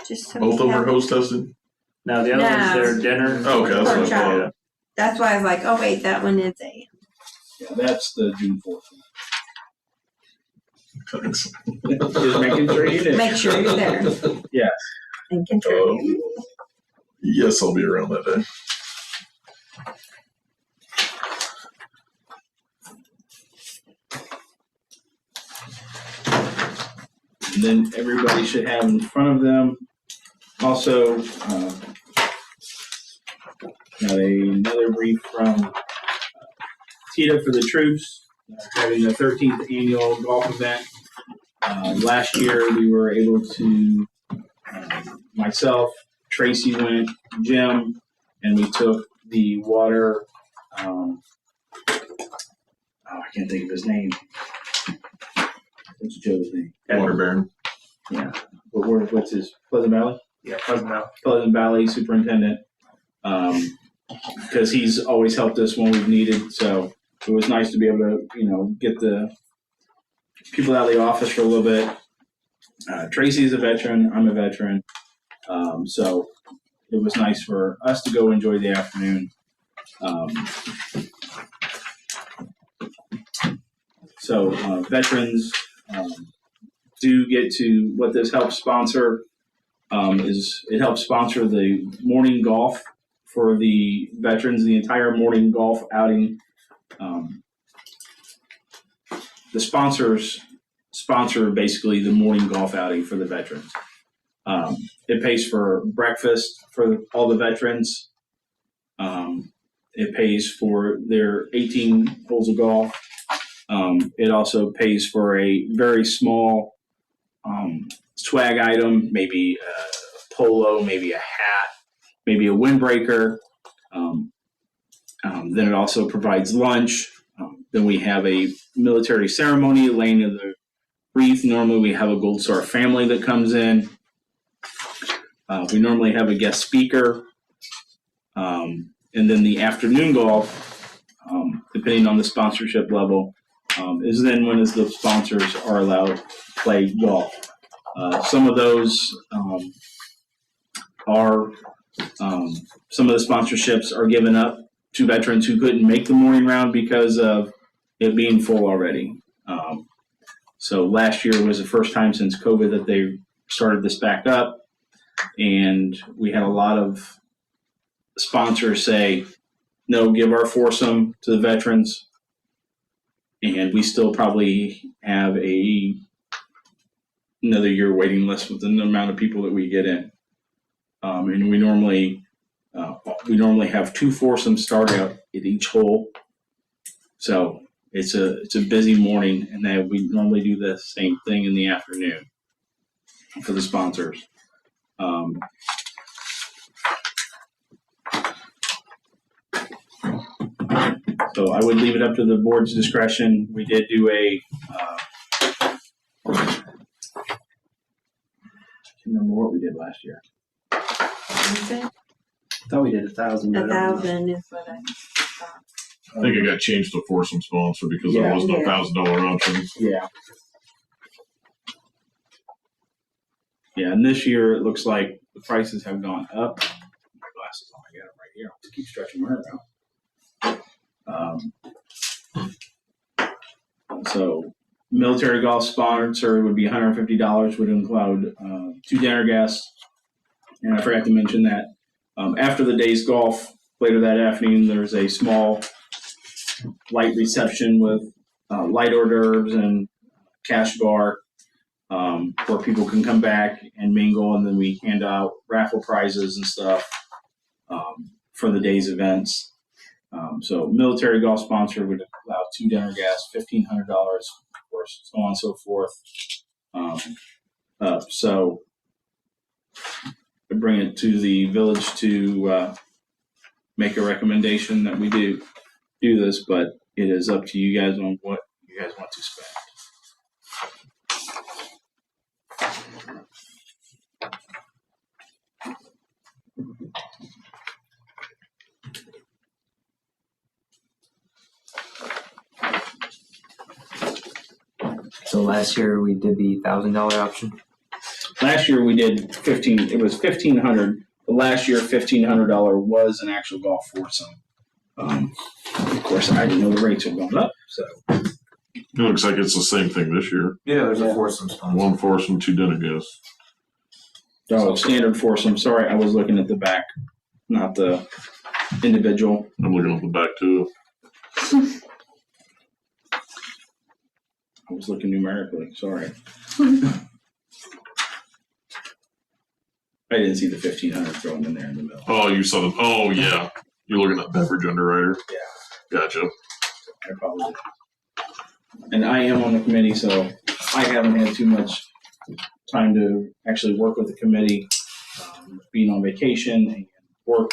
Just so Both we of them have- are hose tested? No, the other one's their dinner. Oh, okay, that's Pork what I chop. thought. That's why I was like, oh wait, that one is AM. Yeah, that's the June 4th. Thanks. Just making sure you did. Make sure you're there Yes. and contribute. Yes, I'll be around that day. And then everybody should have in front of them also got another brief from Tita for the troops, having the 13th annual golf event. Last year we were able to, myself, Tracy went, Jim, and we took the water, I can't think of his name. What's Joe's name? Water Baron. Yeah. What's his, Pleasant Valley? Yeah, Pleasant Valley. Pleasant Valley Superintendent. Because he's always helped us when we've needed, so it was nice to be able to, get the people out of the office for a little bit. Tracy's a veteran, I'm a veteran. So it was nice for us to go enjoy the afternoon. So veterans do get to, what this helps sponsor is it helps sponsor the morning golf for the veterans, the entire morning golf outing. The sponsors sponsor basically the morning golf outing for the veterans. It pays for breakfast for all the veterans. It pays for their 18 holes of golf. It also pays for a very small swag item, maybe a polo, maybe a hat, maybe a windbreaker. Then it also provides lunch. Then we have a military ceremony, laying of the wreath. Normally we have a Gold Star family that comes in. We normally have a guest speaker. And then the afternoon golf, depending on the sponsorship level, is then when the sponsors are allowed to play golf. Some of those are, some of the sponsorships are given up to veterans who couldn't make the morning round because of it being full already. So last year was the first time since COVID that they started this back up. And we had a lot of sponsors say, no, give our foursome to the veterans. And we still probably have another year waiting list with the amount of people that we get in. And we normally have 2 foursomes start out at each hole. So it's a busy morning, and then we normally do the same thing in the afternoon for the sponsors. So I would leave it up to the board's discretion. We did do I can't remember what we did last year. I thought we did 1,000. 1,000 is what I thought. I think it got changed to foursome sponsor because there was no $1,000 options. Yeah. Yeah, and this year it looks like the prices have gone up. My glasses on, I got them right here. I'll just keep stretching my hair out. So military golf sponsor would be $150, would include 2 dinner guests. And I forgot to mention that after the day's golf, later that afternoon, there's a small light reception with light hors d'oeuvres and cash bar, where people can come back and mingle, and then we hand out raffle prizes and stuff for the day's events. So military golf sponsor would allow 2 dinner guests, $1,500, of course, so on and so forth. So I bring it to the village to make a recommendation that we do this, but it is up to you guys on what you guys want to spend. So last year we did the $1,000 option. Last year we did 15. It was 1,500. But last year, $1,500 was an actual golf foursome. Of course, I didn't know the rates had gone up. So It looks like it's the same thing this year. Yeah, there's a foursome sponsor. 1 foursome, 2 dinner guests. Oh, standard foursome. Sorry, I was looking at the back, not the individual. I'm looking at the back too. I was looking numerically. Sorry. I didn't see the 1,500 thrown in there in the middle. Oh, you saw them. Oh, yeah. You're looking at beverage underwriter. Yeah. Gotcha. I probably did. And I am on the committee, so I haven't had too much time to actually work with the committee, being on vacation and work.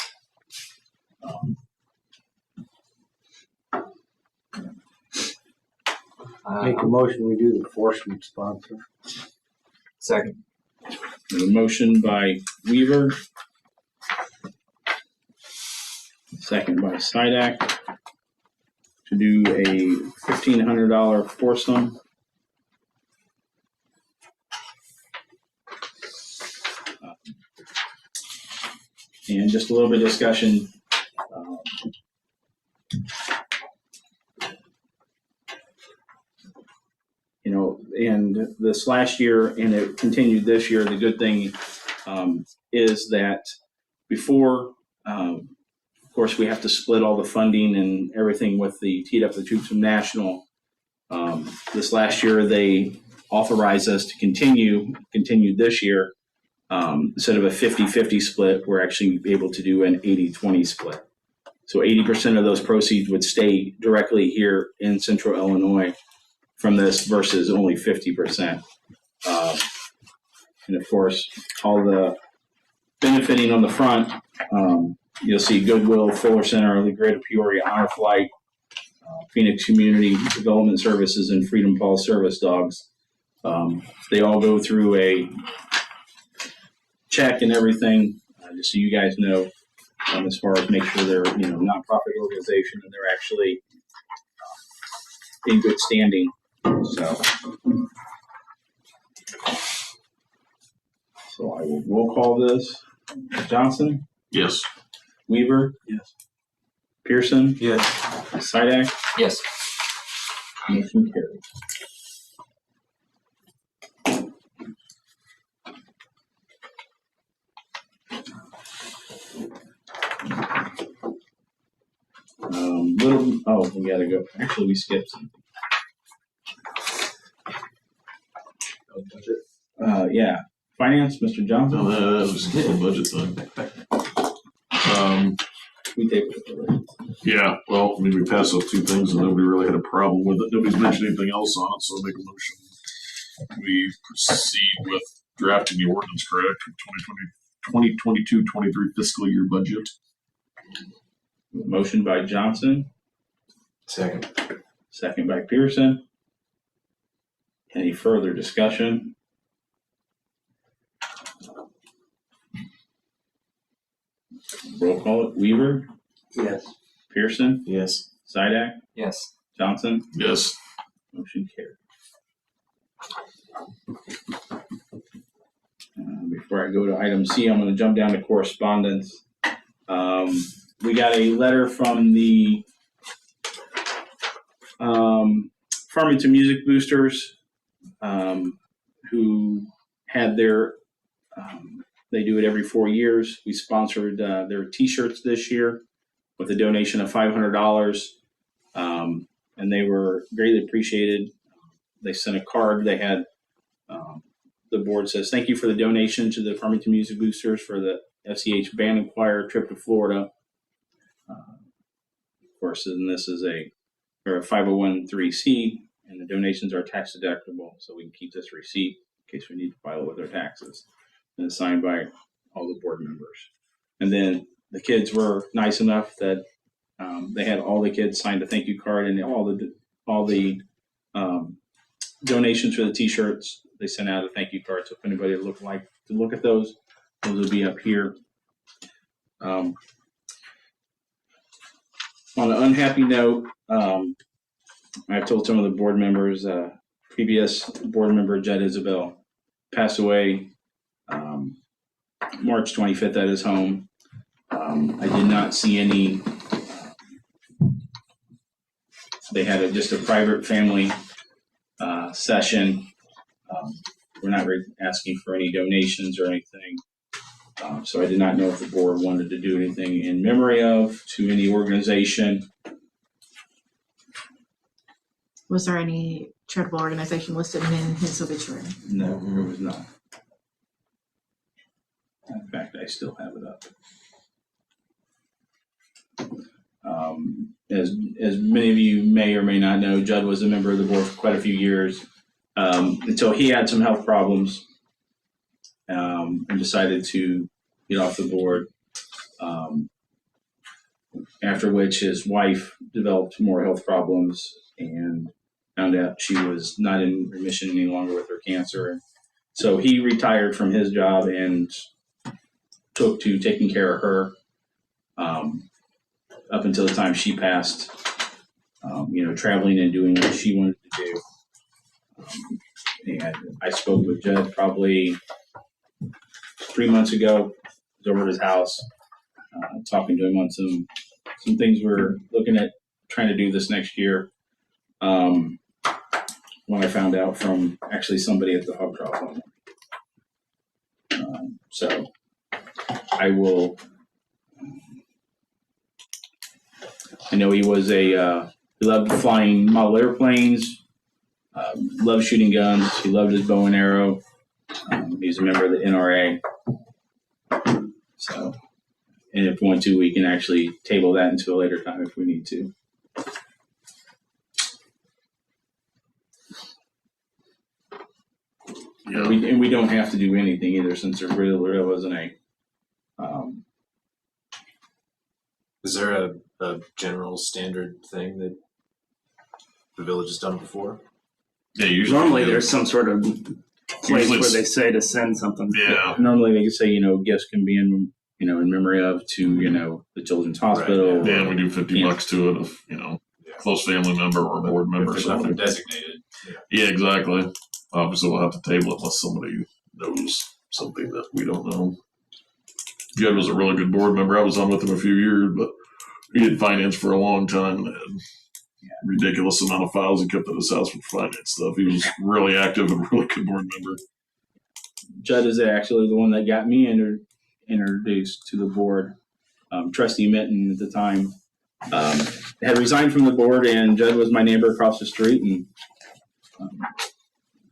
Make a motion, we do the foursome sponsor. Second. There's a motion by Weaver, second by Sidak, to do a $1,500 foursome. And just a little bit of discussion. And this last year, and it continued this year, the good thing is that before, of course, we have to split all the funding and everything with the Teed Up the Troops from National. This last year, they authorized us to continued this year. Instead of a 50-50 split, we're actually able to do an 80-20 split. So 80% of those proceeds would stay directly here in Central Illinois from this versus only 50%. And of course, all the benefiting on the front, you'll see Goodwill, Fuller Center, the Greater Peoria Honor Flight, Phoenix Community Development Services, and Freedom Paul Service Dogs. They all go through a check and everything, just so you guys know, as far as make sure they're nonprofit organization and they're actually in good standing. So I will roll call this. Johnson? Yes. Weaver? Yes. Pearson? Yes. Sidak? Yes. Motion carried. We gotta go. Actually, we skipped something. Yeah. Finance, Mr. Johnson? No, that was the budget thing. We tabled it already. Yeah, well, I mean, we passed those 2 things and nobody really had a problem with it. Nobody's mentioned anything else on it, so I'll make a motion. We proceed with drafting the ordinance correct for 2022-23 fiscal year budget. Motion by Johnson. Second. Second by Pearson. Any further discussion? Roll call it. Weaver? Yes. Pearson? Yes. Sidak? Yes. Johnson? Yes. Motion carried. Before I go to item C, I'm going to jump down to correspondence. We got a letter from the Farmington Music Boosters, who had their, they do it every 4 years. We sponsored their t-shirts this year with a donation of $500. and they were greatly appreciated. They sent a card. They had the board says, "Thank you for the donation to the Farmington Music Boosters for the FCH Band and Choir trip to Florida." Of course, and this is a 501(c), and the donations are tax deductible, so we can keep this receipt in case we need to file it with our taxes. And it's signed by all the board members. And then the kids were nice enough that they had all the kids signed a thank you card, and all the donations for the T-shirts. They sent out a thank you card. So if anybody would like to look at those will be up here. On an unhappy note, I've told some of the board members, previous board member Jed Isabel passed away March 25th at his home. I did not see any. They had just a private family session. We're not asking for any donations or anything. So I did not know if the board wanted to do anything in memory of to any organization. Was there any charitable organization listed in his obituary? No, there was not. In fact, I still have it up. As many of you may or may not know, Judd was a member of the board for quite a few years until he had some health problems and decided to get off the board. After which his wife developed more health problems and found out she was not in remission any longer with her cancer. So he retired from his job and took to taking care of her up until the time she passed, traveling and doing what she wanted to do. And I spoke with Judd probably 3 months ago. I was over at his house, talking to him on some things we're looking at trying to do this next year. When I found out from actually somebody at the hog trough. So I will. I know he was he loved flying model airplanes, loved shooting guns. He loved his bow and arrow. He's a member of the NRA. So, and if we want to, we can actually table that until a later time if we need to. Yeah. And we don't have to do anything either, since there really wasn't a. Is there a general standard thing that the village has done before? Yeah, usually. Normally there's some sort of place Usually where they say to send something. Yeah. Normally they can say, gifts can be in memory of to, the Children's Hospital. Right. Yeah, we do $50 to it if, close family member or a board member or There's something. nothing designated. Yeah, exactly. Obviously, we'll have to table it unless somebody knows something that we don't know. Jed was a really good board member. I was on with him a few years, but he did finance for a long time and had ridiculous amount of files he kept at his house for finance stuff. He was really active and really good board member. Judd is actually the one that got me introduced to the board. Trustee Minton at the time had resigned from the board, and Judd was my neighbor across the street, and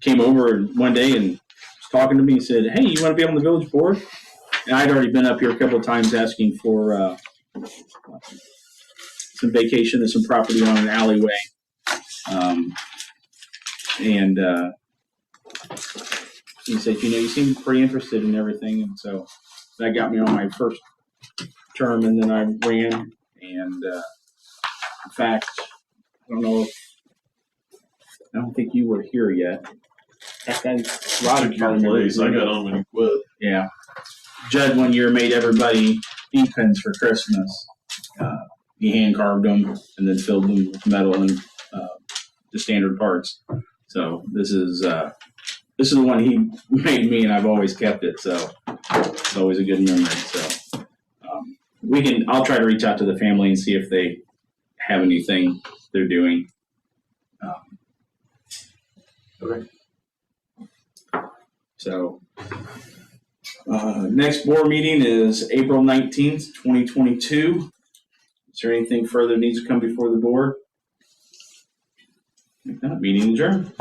came over one day and was talking to me and said, "Hey, you want to be on the village board?" And I'd already been up here a couple of times asking for some vacation and some property on an alleyway. And he said, you seem pretty interested in everything. And so that got me on my first term, and then I ran. And in fact, I don't think you were here yet. That guy, Rod, Place. I got on when you quit. Yeah. Judd one year made everybody ink pens for Christmas. He hand carved them and then filled them with metal and the standard parts. So this is the one he made me, and I've always kept it. So it's always a good memory. So I'll try to reach out to the family and see if they have anything they're doing. Okay. So next board meeting is April 19th, 2022. Is there anything further that needs to come before the board? Meeting adjourned.